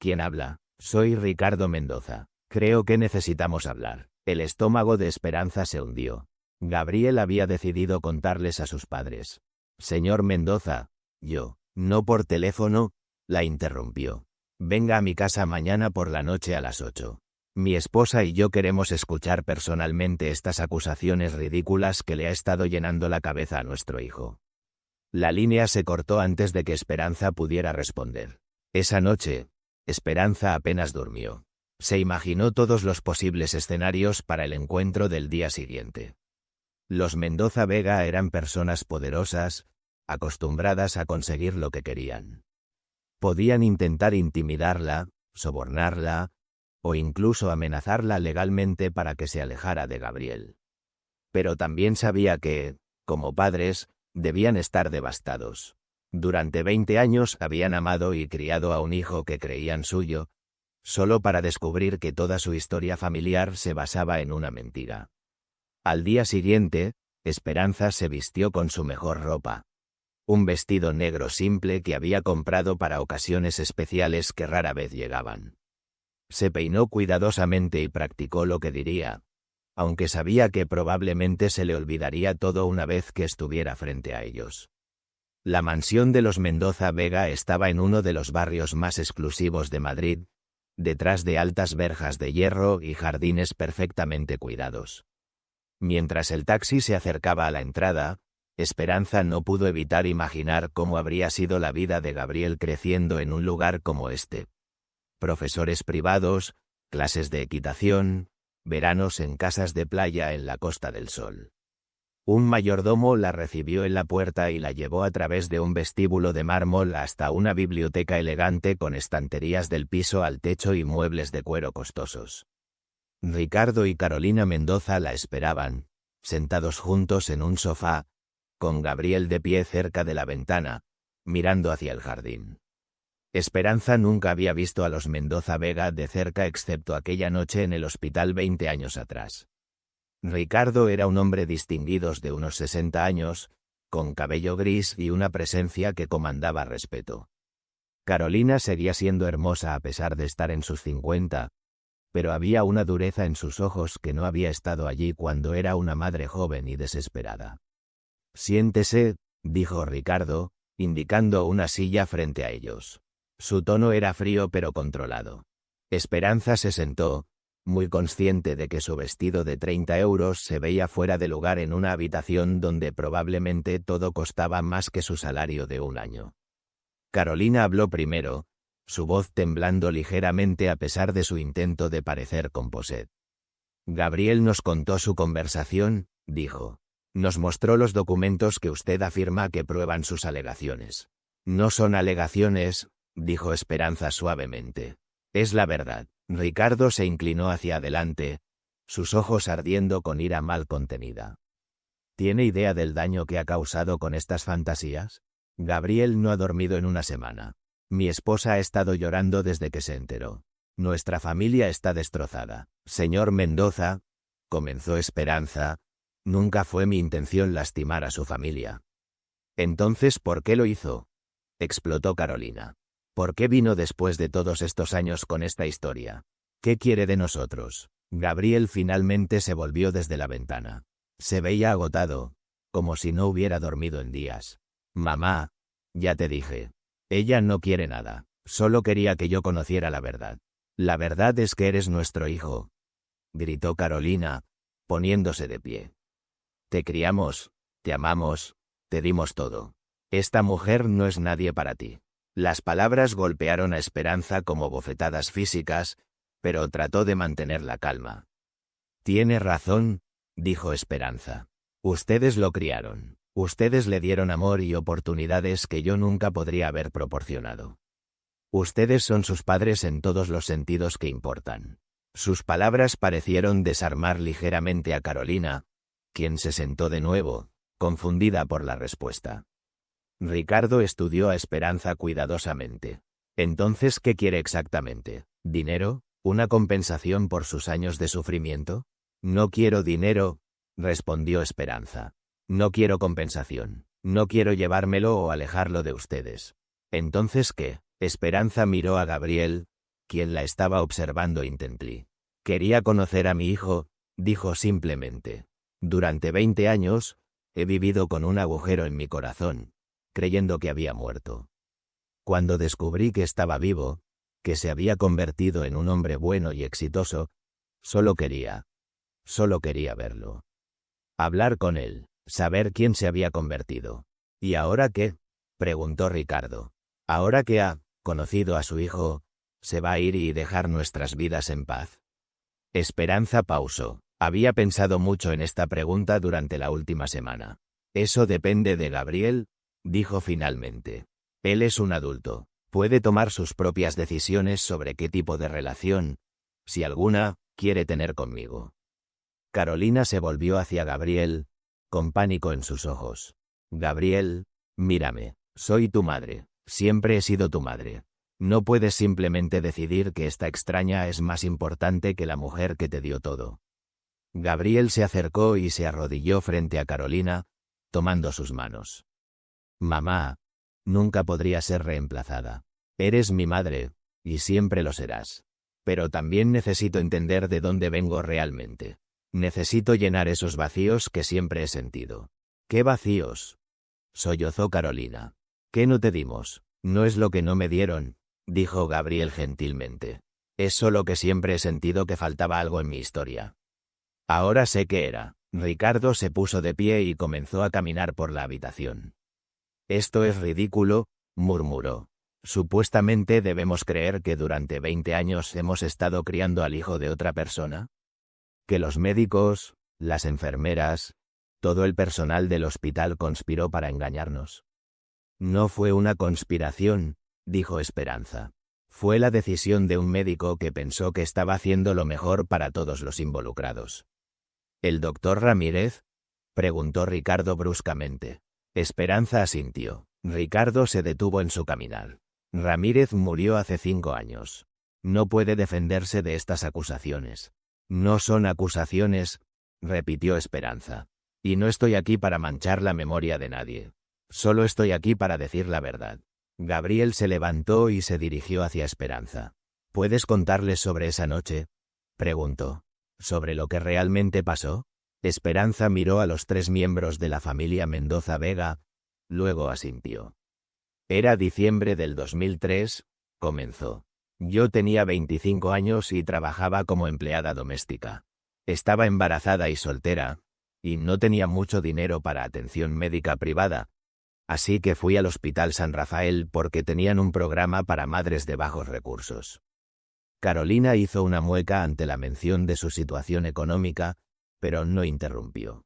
¿Quién habla? Soy Ricardo Mendoza. Creo que necesitamos hablar. El estómago de Esperanza se hundió. Gabriel había decidido contarles a sus padres. Señor Mendoza, yo, no por teléfono, la interrumpió. Venga a mi casa mañana por la noche a las 8. Mi esposa y yo queremos escuchar personalmente estas acusaciones ridículas que le ha estado llenando la cabeza a nuestro hijo. La línea se cortó antes de que Esperanza pudiera responder. Esa noche, Esperanza apenas durmió. Se imaginó todos los posibles escenarios para el encuentro del día siguiente. Los Mendoza Vega eran personas poderosas, acostumbradas a conseguir lo que querían. Podían intentar intimidarla, sobornarla, o incluso amenazarla legalmente para que se alejara de Gabriel. Pero también sabía que, como padres, debían estar devastados. Durante 20 años habían amado y criado a un hijo que creían suyo, solo para descubrir que toda su historia familiar se basaba en una mentira. Al día siguiente, Esperanza se vistió con su mejor ropa. Un vestido negro simple que había comprado para ocasiones especiales que rara vez llegaban. Se peinó cuidadosamente y practicó lo que diría, aunque sabía que probablemente se le olvidaría todo una vez que estuviera frente a ellos. La mansión de los Mendoza Vega estaba en uno de los barrios más exclusivos de Madrid, detrás de altas verjas de hierro y jardines perfectamente cuidados. Mientras el taxi se acercaba a la entrada, Esperanza no pudo evitar imaginar cómo habría sido la vida de Gabriel creciendo en un lugar como este. Profesores privados, clases de equitación, veranos en casas de playa en la Costa del Sol. Un mayordomo la recibió en la puerta y la llevó a través de un vestíbulo de mármol hasta una biblioteca elegante con estanterías del piso al techo y muebles de cuero costosos. Ricardo y Carolina Mendoza la esperaban, sentados juntos en un sofá, con Gabriel de pie cerca de la ventana, mirando hacia el jardín. Esperanza nunca había visto a los Mendoza Vega de cerca excepto aquella noche en el hospital 20 años atrás. Ricardo era un hombre distinguido de unos 60 años, con cabello gris y una presencia que comandaba respeto. Carolina seguía siendo hermosa a pesar de estar en sus 50, pero había una dureza en sus ojos que no había estado allí cuando era una madre joven y desesperada. «Siéntese», dijo Ricardo, indicando una silla frente a ellos. Su tono era frío pero controlado. Esperanza se sentó, muy consciente de que su vestido de 30 euros se veía fuera de lugar en una habitación donde probablemente todo costaba más que su salario de un año. Carolina habló primero, su voz temblando ligeramente a pesar de su intento de parecer composé. «Gabriel nos contó su conversación», dijo. «Nos mostró los documentos que usted afirma que prueban sus alegaciones». «No son alegaciones», dijo Esperanza suavemente. «Es la verdad». Ricardo se inclinó hacia adelante, sus ojos ardiendo con ira mal contenida. ¿Tiene idea del daño que ha causado con estas fantasías? Gabriel no ha dormido en una semana. Mi esposa ha estado llorando desde que se enteró. Nuestra familia está destrozada. Señor Mendoza, comenzó Esperanza, nunca fue mi intención lastimar a su familia. Entonces, ¿por qué lo hizo?, explotó Carolina. ¿Por qué vino después de todos estos años con esta historia? ¿Qué quiere de nosotros? Gabriel finalmente se volvió desde la ventana. Se veía agotado, como si no hubiera dormido en días. Mamá, ya te dije. Ella no quiere nada. Solo quería que yo conociera la verdad. La verdad es que eres nuestro hijo, gritó Carolina, poniéndose de pie. Te criamos, te amamos, te dimos todo. Esta mujer no es nadie para ti. Las palabras golpearon a Esperanza como bofetadas físicas, pero trató de mantener la calma. Tiene razón, dijo Esperanza. Ustedes lo criaron. Ustedes le dieron amor y oportunidades que yo nunca podría haber proporcionado. Ustedes son sus padres en todos los sentidos que importan. Sus palabras parecieron desarmar ligeramente a Carolina, quien se sentó de nuevo, confundida por la respuesta. Ricardo estudió a Esperanza cuidadosamente. Entonces, ¿qué quiere exactamente? ¿Dinero? ¿Una compensación por sus años de sufrimiento? No quiero dinero, respondió Esperanza. No quiero compensación. No quiero llevármelo o alejarlo de ustedes. ¿Entonces qué? Esperanza miró a Gabriel, quien la estaba observando intently. Quería conocer a mi hijo, dijo simplemente. Durante 20 años, he vivido con un agujero en mi corazón, creyendo que había muerto. Cuando descubrí que estaba vivo, que se había convertido en un hombre bueno y exitoso, solo quería verlo. Hablar con él, saber quién se había convertido. ¿Y ahora qué?, preguntó Ricardo. Ahora que ha conocido a su hijo, ¿se va a ir y dejar nuestras vidas en paz? Esperanza pausó. Había pensado mucho en esta pregunta durante la última semana. Eso depende de Gabriel, dijo finalmente. Él es un adulto. Puede tomar sus propias decisiones sobre qué tipo de relación, si alguna, quiere tener conmigo. Carolina se volvió hacia Gabriel, con pánico en sus ojos. Gabriel, mírame. Soy tu madre. Siempre he sido tu madre. No puedes simplemente decidir que esta extraña es más importante que la mujer que te dio todo. Gabriel se acercó y se arrodilló frente a Carolina, tomando sus manos. Mamá, nunca podría ser reemplazada. Eres mi madre, y siempre lo serás. Pero también necesito entender de dónde vengo realmente. Necesito llenar esos vacíos que siempre he sentido. ¿Qué vacíos?, sollozó Carolina. ¿Qué no te dimos? No es lo que no me dieron, dijo Gabriel gentilmente. Es solo que siempre he sentido que faltaba algo en mi historia. Ahora sé qué era. Ricardo se puso de pie y comenzó a caminar por la habitación. Esto es ridículo, murmuró. ¿Supuestamente debemos creer que durante 20 años hemos estado criando al hijo de otra persona? ¿Que los médicos, las enfermeras, todo el personal del hospital conspiró para engañarnos? No fue una conspiración, dijo Esperanza. Fue la decisión de un médico que pensó que estaba haciendo lo mejor para todos los involucrados. ¿El doctor Ramírez?, preguntó Ricardo bruscamente. Esperanza asintió. Ricardo se detuvo en su caminar. Ramírez murió hace 5 años. No puede defenderse de estas acusaciones. No son acusaciones, repitió Esperanza. Y no estoy aquí para manchar la memoria de nadie. Solo estoy aquí para decir la verdad. Gabriel se levantó y se dirigió hacia Esperanza. ¿Puedes contarles sobre esa noche?, preguntó. ¿Sobre lo que realmente pasó? Esperanza miró a los 3 miembros de la familia Mendoza Vega, luego asintió. Era diciembre del 2003, comenzó. Yo tenía 25 años y trabajaba como empleada doméstica. Estaba embarazada y soltera, y no tenía mucho dinero para atención médica privada, así que fui al Hospital San Rafael porque tenían un programa para madres de bajos recursos. Carolina hizo una mueca ante la mención de su situación económica, pero no interrumpió.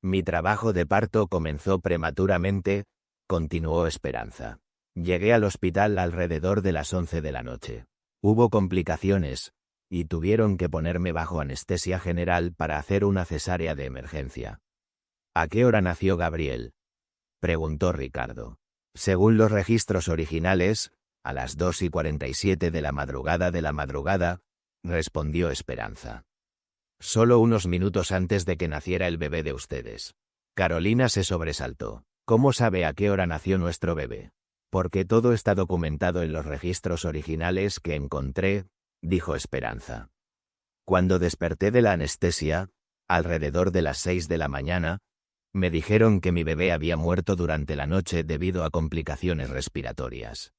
Mi trabajo de parto comenzó prematuramente, continuó Esperanza. Llegué al hospital alrededor de las 11 de la noche. Hubo complicaciones, y tuvieron que ponerme bajo anestesia general para hacer una cesárea de emergencia. ¿A qué hora nació Gabriel?, preguntó Ricardo. Según los registros originales, a las 2:47 de la madrugada, respondió Esperanza. Solo unos minutos antes de que naciera el bebé de ustedes. Carolina se sobresaltó. ¿Cómo sabe a qué hora nació nuestro bebé? Porque todo está documentado en los registros originales que encontré, dijo Esperanza. Cuando desperté de la anestesia, alrededor de las 6 de la mañana, me dijeron que mi bebé había muerto durante la noche debido a complicaciones respiratorias.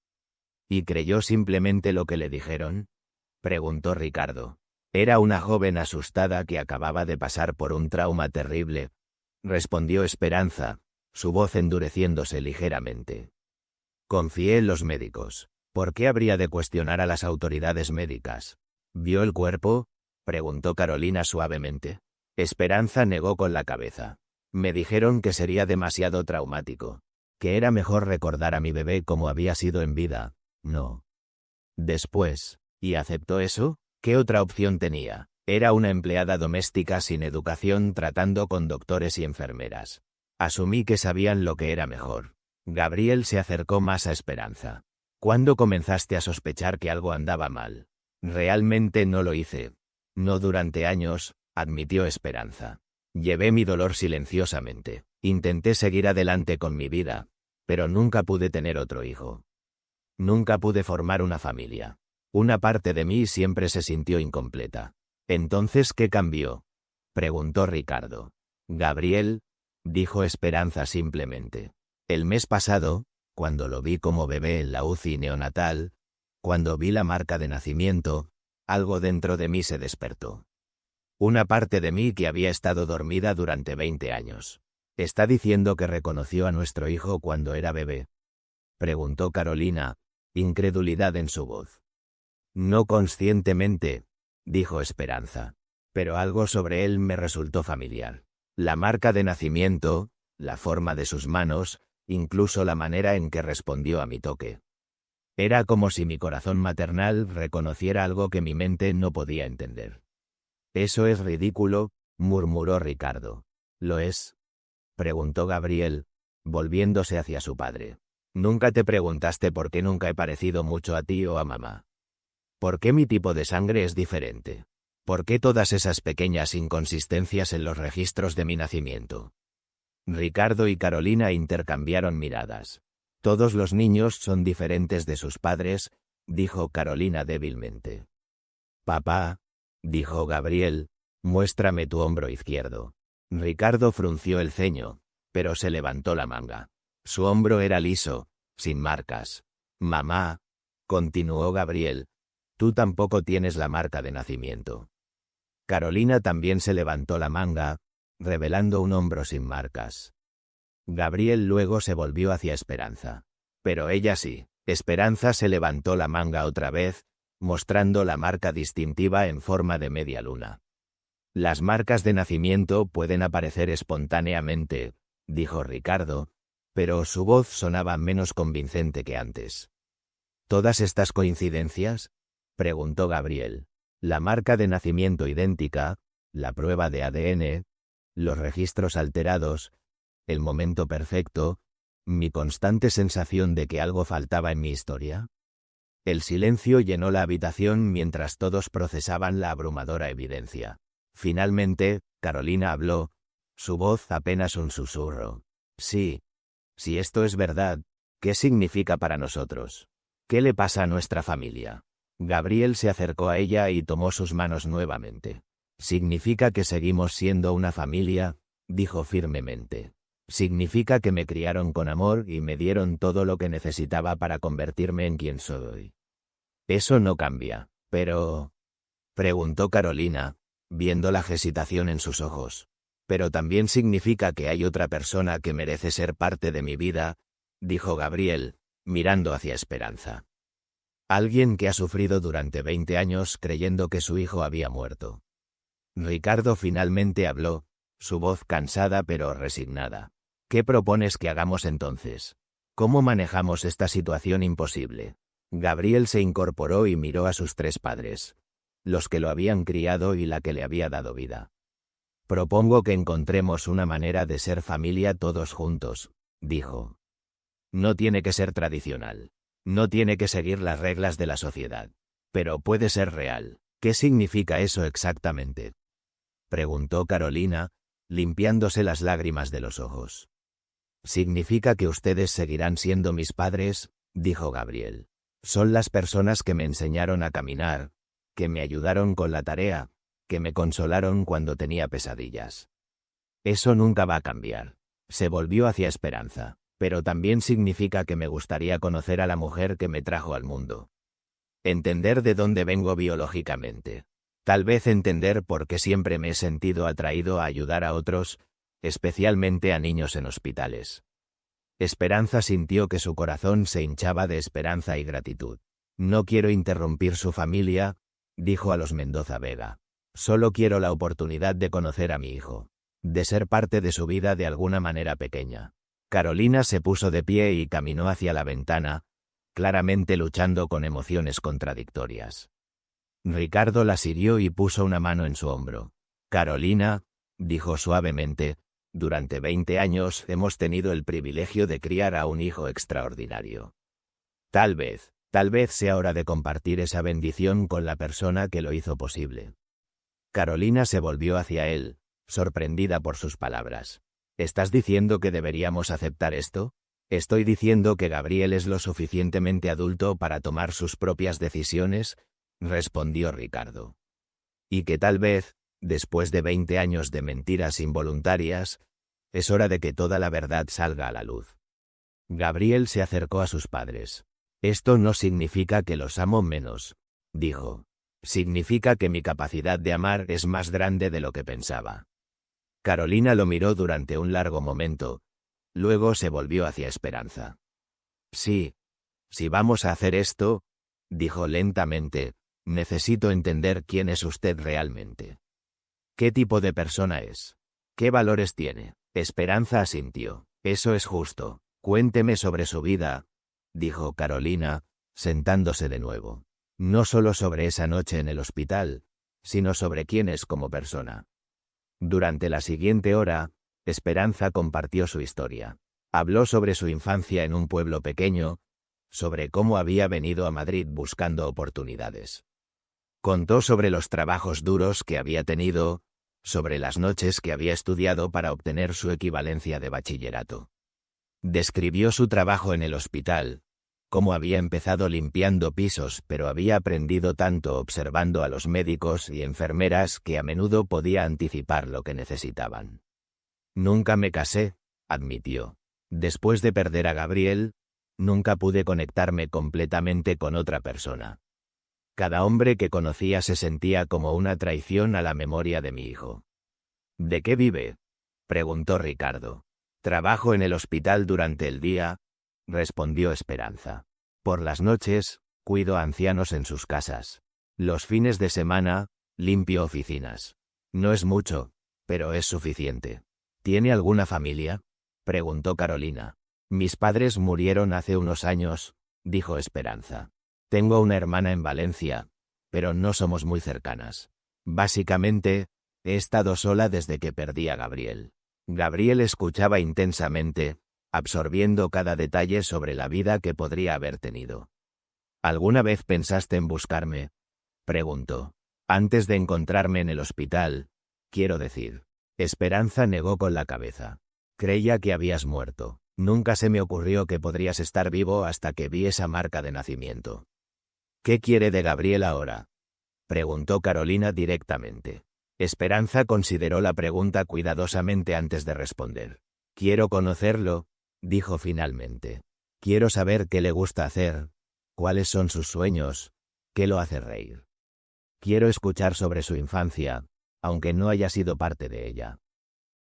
¿Y creyó simplemente lo que le dijeron?, preguntó Ricardo. Era una joven asustada que acababa de pasar por un trauma terrible, respondió Esperanza, su voz endureciéndose ligeramente. Confié en los médicos. ¿Por qué habría de cuestionar a las autoridades médicas? ¿Vio el cuerpo?, preguntó Carolina suavemente. Esperanza negó con la cabeza. Me dijeron que sería demasiado traumático, que era mejor recordar a mi bebé como había sido en vida. No. Después, ¿y aceptó eso? ¿Qué otra opción tenía? Era una empleada doméstica sin educación tratando con doctores y enfermeras. Asumí que sabían lo que era mejor. Gabriel se acercó más a Esperanza. ¿Cuándo comenzaste a sospechar que algo andaba mal? Realmente no lo hice. No durante años, admitió Esperanza. Llevé mi dolor silenciosamente. Intenté seguir adelante con mi vida, pero nunca pude tener otro hijo. Nunca pude formar una familia. Una parte de mí siempre se sintió incompleta. ¿Entonces qué cambió?, preguntó Ricardo. Gabriel, dijo Esperanza simplemente. El mes pasado, cuando lo vi como bebé en la UCI neonatal, cuando vi la marca de nacimiento, algo dentro de mí se despertó. Una parte de mí que había estado dormida durante 20 años. ¿Está diciendo que reconoció a nuestro hijo cuando era bebé?, preguntó Carolina, incredulidad en su voz. No conscientemente, dijo Esperanza, pero algo sobre él me resultó familiar. La marca de nacimiento, la forma de sus manos, incluso la manera en que respondió a mi toque. Era como si mi corazón maternal reconociera algo que mi mente no podía entender. Eso es ridículo, murmuró Ricardo. ¿Lo es?, preguntó Gabriel, volviéndose hacia su padre. Nunca te preguntaste por qué nunca he parecido mucho a ti o a mamá. ¿Por qué mi tipo de sangre es diferente? ¿Por qué todas esas pequeñas inconsistencias en los registros de mi nacimiento? Ricardo y Carolina intercambiaron miradas. Todos los niños son diferentes de sus padres, dijo Carolina débilmente. Papá, dijo Gabriel, muéstrame tu hombro izquierdo. Ricardo frunció el ceño, pero se levantó la manga. Su hombro era liso, sin marcas. Mamá, continuó Gabriel, tú tampoco tienes la marca de nacimiento. Carolina también se levantó la manga, revelando un hombro sin marcas. Gabriel luego se volvió hacia Esperanza. Pero ella sí. Esperanza se levantó la manga otra vez, mostrando la marca distintiva en forma de media luna. Las marcas de nacimiento pueden aparecer espontáneamente, dijo Ricardo, pero su voz sonaba menos convincente que antes. ¿Todas estas coincidencias? Preguntó Gabriel. La marca de nacimiento idéntica, la prueba de ADN, los registros alterados, el momento perfecto, mi constante sensación de que algo faltaba en mi historia. El silencio llenó la habitación mientras todos procesaban la abrumadora evidencia. Finalmente, Carolina habló, su voz apenas un susurro. Sí. Si esto es verdad, ¿qué significa para nosotros? ¿Qué le pasa a nuestra familia? Gabriel se acercó a ella y tomó sus manos nuevamente. Significa que seguimos siendo una familia, dijo firmemente. Significa que me criaron con amor y me dieron todo lo que necesitaba para convertirme en quien soy. Eso no cambia, pero... preguntó Carolina, viendo la hesitación en sus ojos. Pero también significa que hay otra persona que merece ser parte de mi vida, dijo Gabriel, mirando hacia Esperanza. Alguien que ha sufrido durante 20 años creyendo que su hijo había muerto. Ricardo finalmente habló, su voz cansada pero resignada. ¿Qué propones que hagamos entonces? ¿Cómo manejamos esta situación imposible? Gabriel se incorporó y miró a sus tres padres, los que lo habían criado y la que le había dado vida. Propongo que encontremos una manera de ser familia todos juntos, dijo. No tiene que ser tradicional. No tiene que seguir las reglas de la sociedad. Pero puede ser real. ¿Qué significa eso exactamente? Preguntó Carolina, limpiándose las lágrimas de los ojos. Significa que ustedes seguirán siendo mis padres, dijo Gabriel. Son las personas que me enseñaron a caminar, que me ayudaron con la tarea, que me consolaron cuando tenía pesadillas. Eso nunca va a cambiar. Se volvió hacia Esperanza. Pero también significa que me gustaría conocer a la mujer que me trajo al mundo. Entender de dónde vengo biológicamente. Tal vez entender por qué siempre me he sentido atraído a ayudar a otros, especialmente a niños en hospitales. Esperanza sintió que su corazón se hinchaba de esperanza y gratitud. No quiero interrumpir su familia, dijo a los Mendoza Vega. Solo quiero la oportunidad de conocer a mi hijo, de ser parte de su vida de alguna manera pequeña. Carolina se puso de pie y caminó hacia la ventana, claramente luchando con emociones contradictorias. Ricardo la siguió y puso una mano en su hombro. Carolina, dijo suavemente, durante 20 años hemos tenido el privilegio de criar a un hijo extraordinario. Tal vez sea hora de compartir esa bendición con la persona que lo hizo posible. Carolina se volvió hacia él, sorprendida por sus palabras. ¿Estás diciendo que deberíamos aceptar esto? Estoy diciendo que Gabriel es lo suficientemente adulto para tomar sus propias decisiones, respondió Ricardo. Y que tal vez, después de 20 años de mentiras involuntarias, es hora de que toda la verdad salga a la luz. Gabriel se acercó a sus padres. Esto no significa que los amo menos, dijo. Significa que mi capacidad de amar es más grande de lo que pensaba. Carolina lo miró durante un largo momento, luego se volvió hacia Esperanza. Sí, si vamos a hacer esto, dijo lentamente, necesito entender quién es usted realmente. ¿Qué tipo de persona es? ¿Qué valores tiene? Esperanza asintió. Eso es justo. Cuénteme sobre su vida, dijo Carolina, sentándose de nuevo. No solo sobre esa noche en el hospital, sino sobre quién es como persona. Durante la siguiente hora, Esperanza compartió su historia. Habló sobre su infancia en un pueblo pequeño, sobre cómo había venido a Madrid buscando oportunidades. Contó sobre los trabajos duros que había tenido, sobre las noches que había estudiado para obtener su equivalencia de bachillerato. Describió su trabajo en el hospital, cómo había empezado limpiando pisos pero había aprendido tanto observando a los médicos y enfermeras que a menudo podía anticipar lo que necesitaban. Nunca me casé, admitió. Después de perder a Gabriel, nunca pude conectarme completamente con otra persona. Cada hombre que conocía se sentía como una traición a la memoria de mi hijo. ¿De qué vive?, preguntó Ricardo. Trabajo en el hospital durante el día, respondió Esperanza. Por las noches, cuido a ancianos en sus casas. Los fines de semana, limpio oficinas. No es mucho, pero es suficiente. ¿Tiene alguna familia?, preguntó Carolina. Mis padres murieron hace unos años, dijo Esperanza. Tengo una hermana en Valencia, pero no somos muy cercanas. Básicamente, he estado sola desde que perdí a Gabriel. Gabriel escuchaba intensamente, absorbiendo cada detalle sobre la vida que podría haber tenido. ¿Alguna vez pensaste en buscarme?, preguntó. Antes de encontrarme en el hospital, quiero decir. Esperanza negó con la cabeza. Creía que habías muerto. Nunca se me ocurrió que podrías estar vivo hasta que vi esa marca de nacimiento. ¿Qué quiere de Gabriel ahora?, preguntó Carolina directamente. Esperanza consideró la pregunta cuidadosamente antes de responder. Quiero conocerlo, dijo finalmente. Quiero saber qué le gusta hacer, cuáles son sus sueños, qué lo hace reír. Quiero escuchar sobre su infancia, aunque no haya sido parte de ella.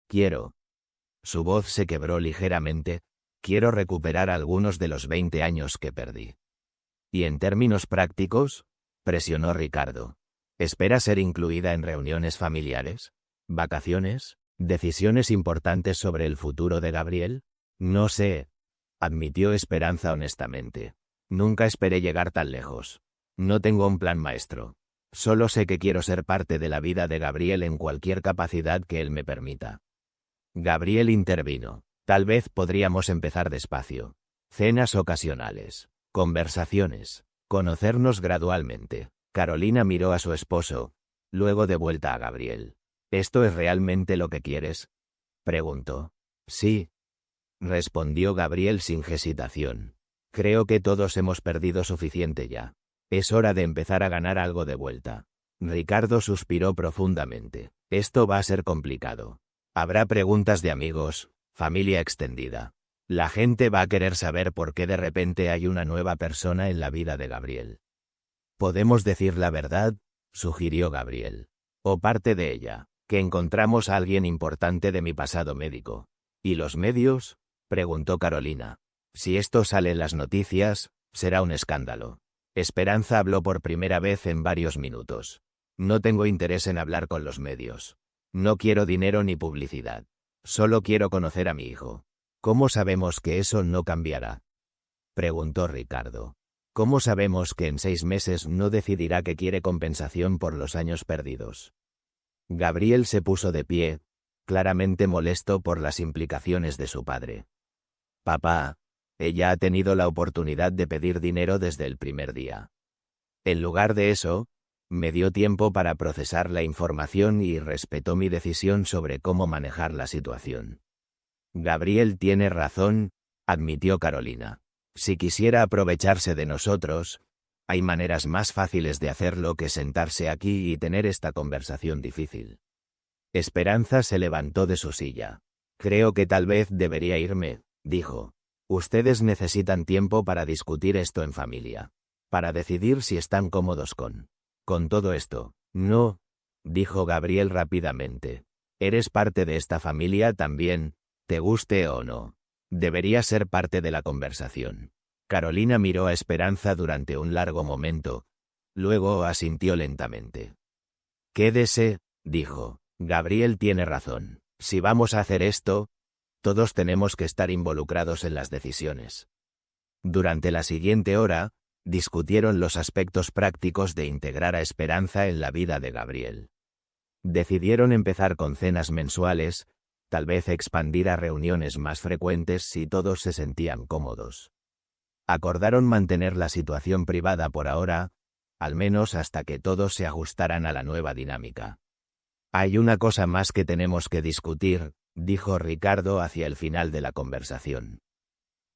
Quiero. Su voz se quebró ligeramente. Quiero recuperar algunos de los 20 años que perdí. ¿Y en términos prácticos?, presionó Ricardo. ¿Espera ser incluida en reuniones familiares? ¿Vacaciones? ¿Decisiones importantes sobre el futuro de Gabriel? No sé, admitió Esperanza honestamente. Nunca esperé llegar tan lejos. No tengo un plan maestro. Solo sé que quiero ser parte de la vida de Gabriel en cualquier capacidad que él me permita. Gabriel intervino. Tal vez podríamos empezar despacio. Cenas ocasionales. Conversaciones. Conocernos gradualmente. Carolina miró a su esposo, luego de vuelta a Gabriel. ¿Esto es realmente lo que quieres?, preguntó. Sí, respondió Gabriel sin hesitación. Creo que todos hemos perdido suficiente ya. Es hora de empezar a ganar algo de vuelta. Ricardo suspiró profundamente. Esto va a ser complicado. Habrá preguntas de amigos, familia extendida. La gente va a querer saber por qué de repente hay una nueva persona en la vida de Gabriel. ¿Podemos decir la verdad?, sugirió Gabriel. O parte de ella, que encontramos a alguien importante de mi pasado médico. ¿Y los medios?, preguntó Carolina. Si esto sale en las noticias, será un escándalo. Esperanza habló por primera vez en varios minutos. No tengo interés en hablar con los medios. No quiero dinero ni publicidad. Solo quiero conocer a mi hijo. ¿Cómo sabemos que eso no cambiará?, preguntó Ricardo. ¿Cómo sabemos que en 6 meses no decidirá que quiere compensación por los años perdidos? Gabriel se puso de pie, claramente molesto por las implicaciones de su padre. Papá, ella ha tenido la oportunidad de pedir dinero desde el primer día. En lugar de eso, me dio tiempo para procesar la información y respetó mi decisión sobre cómo manejar la situación. Gabriel tiene razón, admitió Carolina. Si quisiera aprovecharse de nosotros, hay maneras más fáciles de hacerlo que sentarse aquí y tener esta conversación difícil. Esperanza se levantó de su silla. Creo que tal vez debería irme, dijo. Ustedes necesitan tiempo para discutir esto en familia, para decidir si están cómodos con todo esto. No, dijo Gabriel rápidamente. Eres parte de esta familia también, te guste o no. Deberías ser parte de la conversación. Carolina miró a Esperanza durante un largo momento, luego asintió lentamente. Quédese, dijo. Gabriel tiene razón. Si vamos a hacer esto, todos tenemos que estar involucrados en las decisiones. Durante la siguiente hora, discutieron los aspectos prácticos de integrar a Esperanza en la vida de Gabriel. Decidieron empezar con cenas mensuales, Tal vez expandir a reuniones más frecuentes si todos se sentían cómodos. Acordaron mantener la situación privada por ahora, al menos hasta que todos se ajustaran a la nueva dinámica. Hay una cosa más que tenemos que discutir, dijo Ricardo hacia el final de la conversación.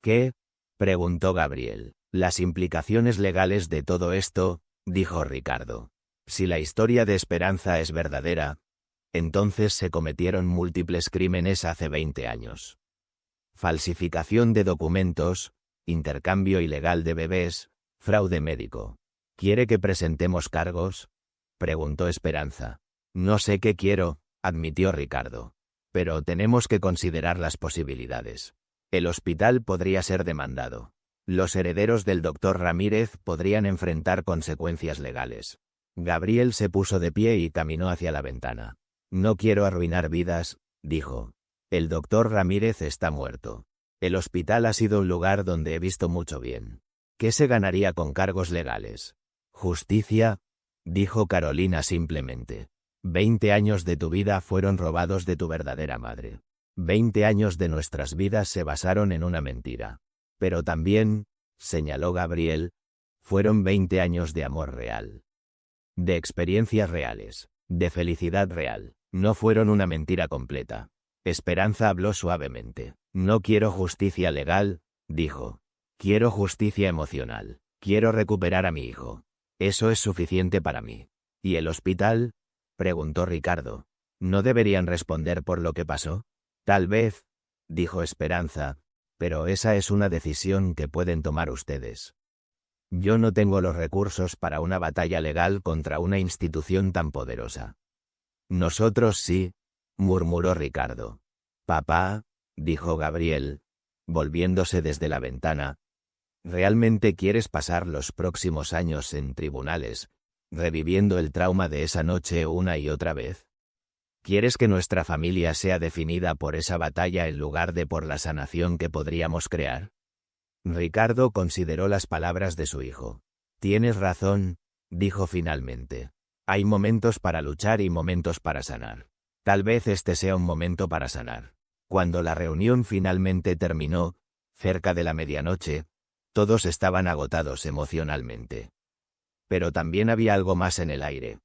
¿Qué? Preguntó Gabriel. Las implicaciones legales de todo esto, dijo Ricardo. Si la historia de Esperanza es verdadera, entonces se cometieron múltiples crímenes hace 20 años. Falsificación de documentos, intercambio ilegal de bebés, fraude médico. ¿Quiere que presentemos cargos? Preguntó Esperanza. No sé qué quiero, admitió Ricardo. Pero tenemos que considerar las posibilidades. El hospital podría ser demandado. Los herederos del doctor Ramírez podrían enfrentar consecuencias legales. Gabriel se puso de pie y caminó hacia la ventana. No quiero arruinar vidas, dijo. El doctor Ramírez está muerto. El hospital ha sido un lugar donde he visto mucho bien. ¿Qué se ganaría con cargos legales? Justicia, dijo Carolina simplemente. 20 años de tu vida fueron robados de tu verdadera madre. 20 años de nuestras vidas se basaron en una mentira. Pero también, señaló Gabriel, fueron 20 años de amor real. De experiencias reales, de felicidad real. No fueron una mentira completa. Esperanza habló suavemente. No quiero justicia legal, dijo. Quiero justicia emocional. Quiero recuperar a mi hijo. Eso es suficiente para mí. ¿Y el hospital? Preguntó Ricardo. ¿No deberían responder por lo que pasó? Tal vez, dijo Esperanza, pero esa es una decisión que pueden tomar ustedes. Yo no tengo los recursos para una batalla legal contra una institución tan poderosa. Nosotros sí, murmuró Ricardo. Papá, dijo Gabriel, volviéndose desde la ventana, ¿realmente quieres pasar los próximos años en tribunales, reviviendo el trauma de esa noche una y otra vez? ¿Quieres que nuestra familia sea definida por esa batalla en lugar de por la sanación que podríamos crear? Ricardo consideró las palabras de su hijo. Tienes razón, dijo finalmente. Hay momentos para luchar y momentos para sanar. Tal vez este sea un momento para sanar. Cuando la reunión finalmente terminó, cerca de la medianoche, todos estaban agotados emocionalmente. Pero también había algo más en el aire.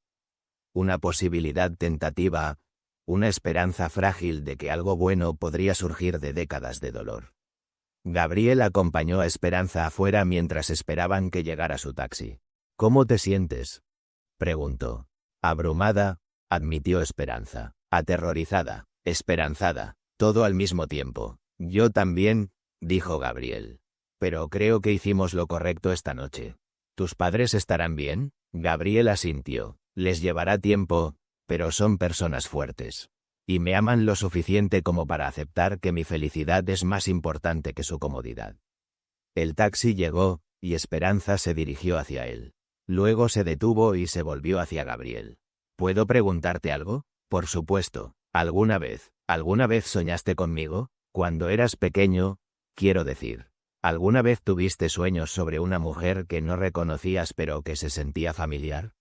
Una posibilidad tentativa, una esperanza frágil de que algo bueno podría surgir de décadas de dolor. Gabriel acompañó a Esperanza afuera mientras esperaban que llegara su taxi. ¿Cómo te sientes?, preguntó. Abrumada, admitió Esperanza. Aterrorizada, esperanzada, todo al mismo tiempo. Yo también, dijo Gabriel. Pero creo que hicimos lo correcto esta noche. ¿Tus padres estarán bien? Gabriel asintió. Les llevará tiempo, pero son personas fuertes. Y me aman lo suficiente como para aceptar que mi felicidad es más importante que su comodidad. El taxi llegó, y Esperanza se dirigió hacia él. Luego se detuvo y se volvió hacia Gabriel. ¿Puedo preguntarte algo? Por supuesto. ¿Alguna vez soñaste conmigo? Cuando eras pequeño, quiero decir. ¿Alguna vez tuviste sueños sobre una mujer que no reconocías pero que se sentía familiar?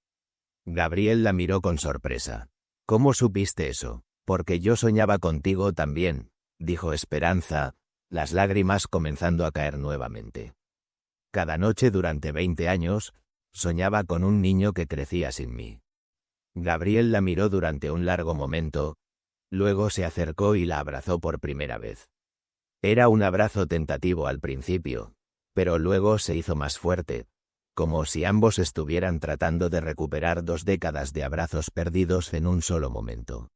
Gabriel la miró con sorpresa. ¿Cómo supiste eso? Porque yo soñaba contigo también, dijo Esperanza, las lágrimas comenzando a caer nuevamente. Cada noche durante 20 años, soñaba con un niño que crecía sin mí. Gabriel la miró durante un largo momento, luego se acercó y la abrazó por primera vez. Era un abrazo tentativo al principio, pero luego se hizo más fuerte, como si ambos estuvieran tratando de recuperar 2 décadas de abrazos perdidos en un solo momento.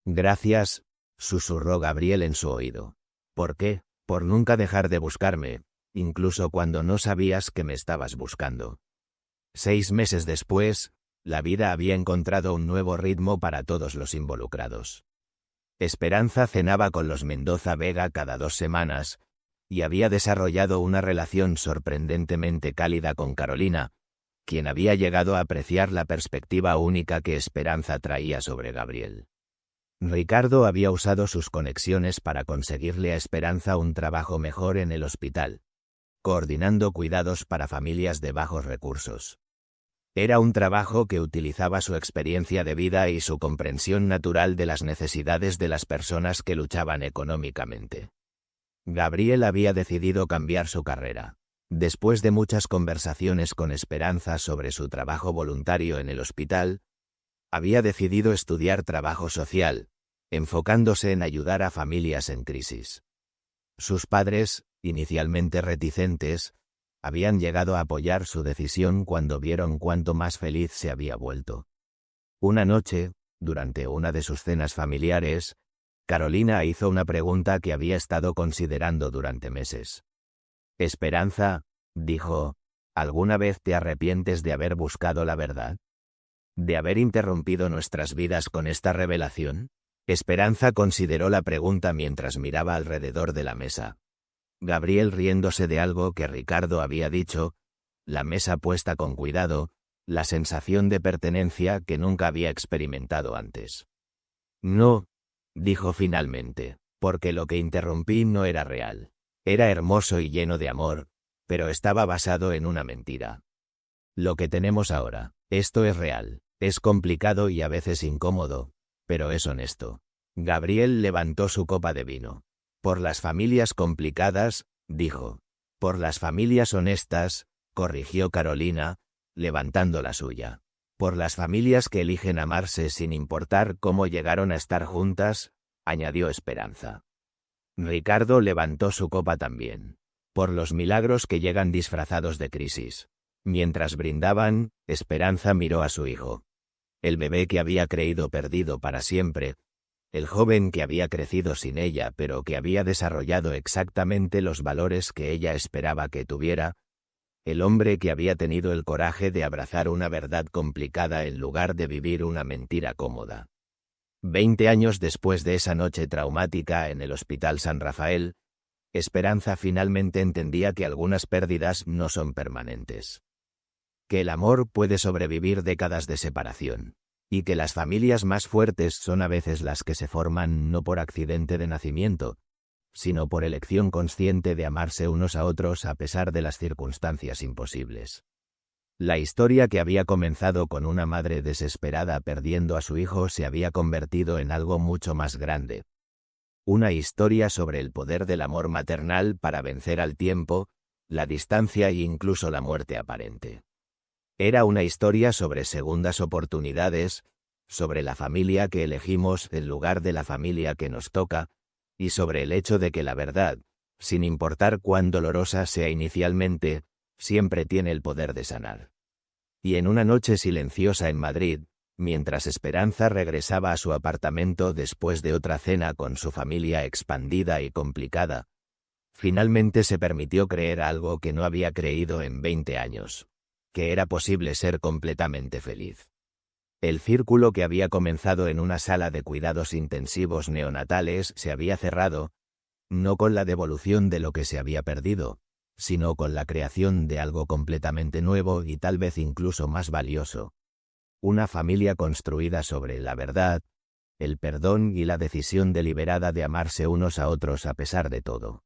Gracias, susurró Gabriel en su oído. ¿Por qué? Por nunca dejar de buscarme, incluso cuando no sabías que me estabas buscando. 6 meses después, la vida había encontrado un nuevo ritmo para todos los involucrados. Esperanza cenaba con los Mendoza Vega cada 2 semanas, y había desarrollado una relación sorprendentemente cálida con Carolina, quien había llegado a apreciar la perspectiva única que Esperanza traía sobre Gabriel. Ricardo había usado sus conexiones para conseguirle a Esperanza un trabajo mejor en el hospital, coordinando cuidados para familias de bajos recursos. Era un trabajo que utilizaba su experiencia de vida y su comprensión natural de las necesidades de las personas que luchaban económicamente. Gabriel había decidido cambiar su carrera. Después de muchas conversaciones con Esperanza sobre su trabajo voluntario en el hospital, había decidido estudiar trabajo social, enfocándose en ayudar a familias en crisis. Sus padres, inicialmente reticentes, habían llegado a apoyar su decisión cuando vieron cuánto más feliz se había vuelto. Una noche, durante una de sus cenas familiares, Carolina hizo una pregunta que había estado considerando durante meses. «Esperanza», dijo, «¿alguna vez te arrepientes de haber buscado la verdad? ¿De haber interrumpido nuestras vidas con esta revelación?» Esperanza consideró la pregunta mientras miraba alrededor de la mesa. Gabriel riéndose de algo que Ricardo había dicho, la mesa puesta con cuidado, la sensación de pertenencia que nunca había experimentado antes. «No», dijo finalmente, «porque lo que interrumpí no era real. Era hermoso y lleno de amor, pero estaba basado en una mentira. Lo que tenemos ahora, esto es real, es complicado y a veces incómodo, pero es honesto». Gabriel levantó su copa de vino. «Por las familias complicadas», dijo. «Por las familias honestas», corrigió Carolina, levantando la suya. «Por las familias que eligen amarse sin importar cómo llegaron a estar juntas», añadió Esperanza. Ricardo levantó su copa también. «Por los milagros que llegan disfrazados de crisis». Mientras brindaban, Esperanza miró a su hijo. El bebé que había creído perdido para siempre, el joven que había crecido sin ella pero que había desarrollado exactamente los valores que ella esperaba que tuviera, el hombre que había tenido el coraje de abrazar una verdad complicada en lugar de vivir una mentira cómoda. 20 años después de esa noche traumática en el Hospital San Rafael, Esperanza finalmente entendía que algunas pérdidas no son permanentes. Que el amor puede sobrevivir décadas de separación. Y que las familias más fuertes son a veces las que se forman no por accidente de nacimiento, sino por elección consciente de amarse unos a otros a pesar de las circunstancias imposibles. La historia que había comenzado con una madre desesperada perdiendo a su hijo se había convertido en algo mucho más grande. Una historia sobre el poder del amor maternal para vencer al tiempo, la distancia e incluso la muerte aparente. Era una historia sobre segundas oportunidades, sobre la familia que elegimos en lugar de la familia que nos toca, y sobre el hecho de que la verdad, sin importar cuán dolorosa sea inicialmente, siempre tiene el poder de sanar. Y en una noche silenciosa en Madrid, mientras Esperanza regresaba a su apartamento después de otra cena con su familia expandida y complicada, finalmente se permitió creer algo que no había creído en 20 años. Que era posible ser completamente feliz. El círculo que había comenzado en una sala de cuidados intensivos neonatales se había cerrado, no con la devolución de lo que se había perdido, sino con la creación de algo completamente nuevo y tal vez incluso más valioso. Una familia construida sobre la verdad, el perdón y la decisión deliberada de amarse unos a otros a pesar de todo.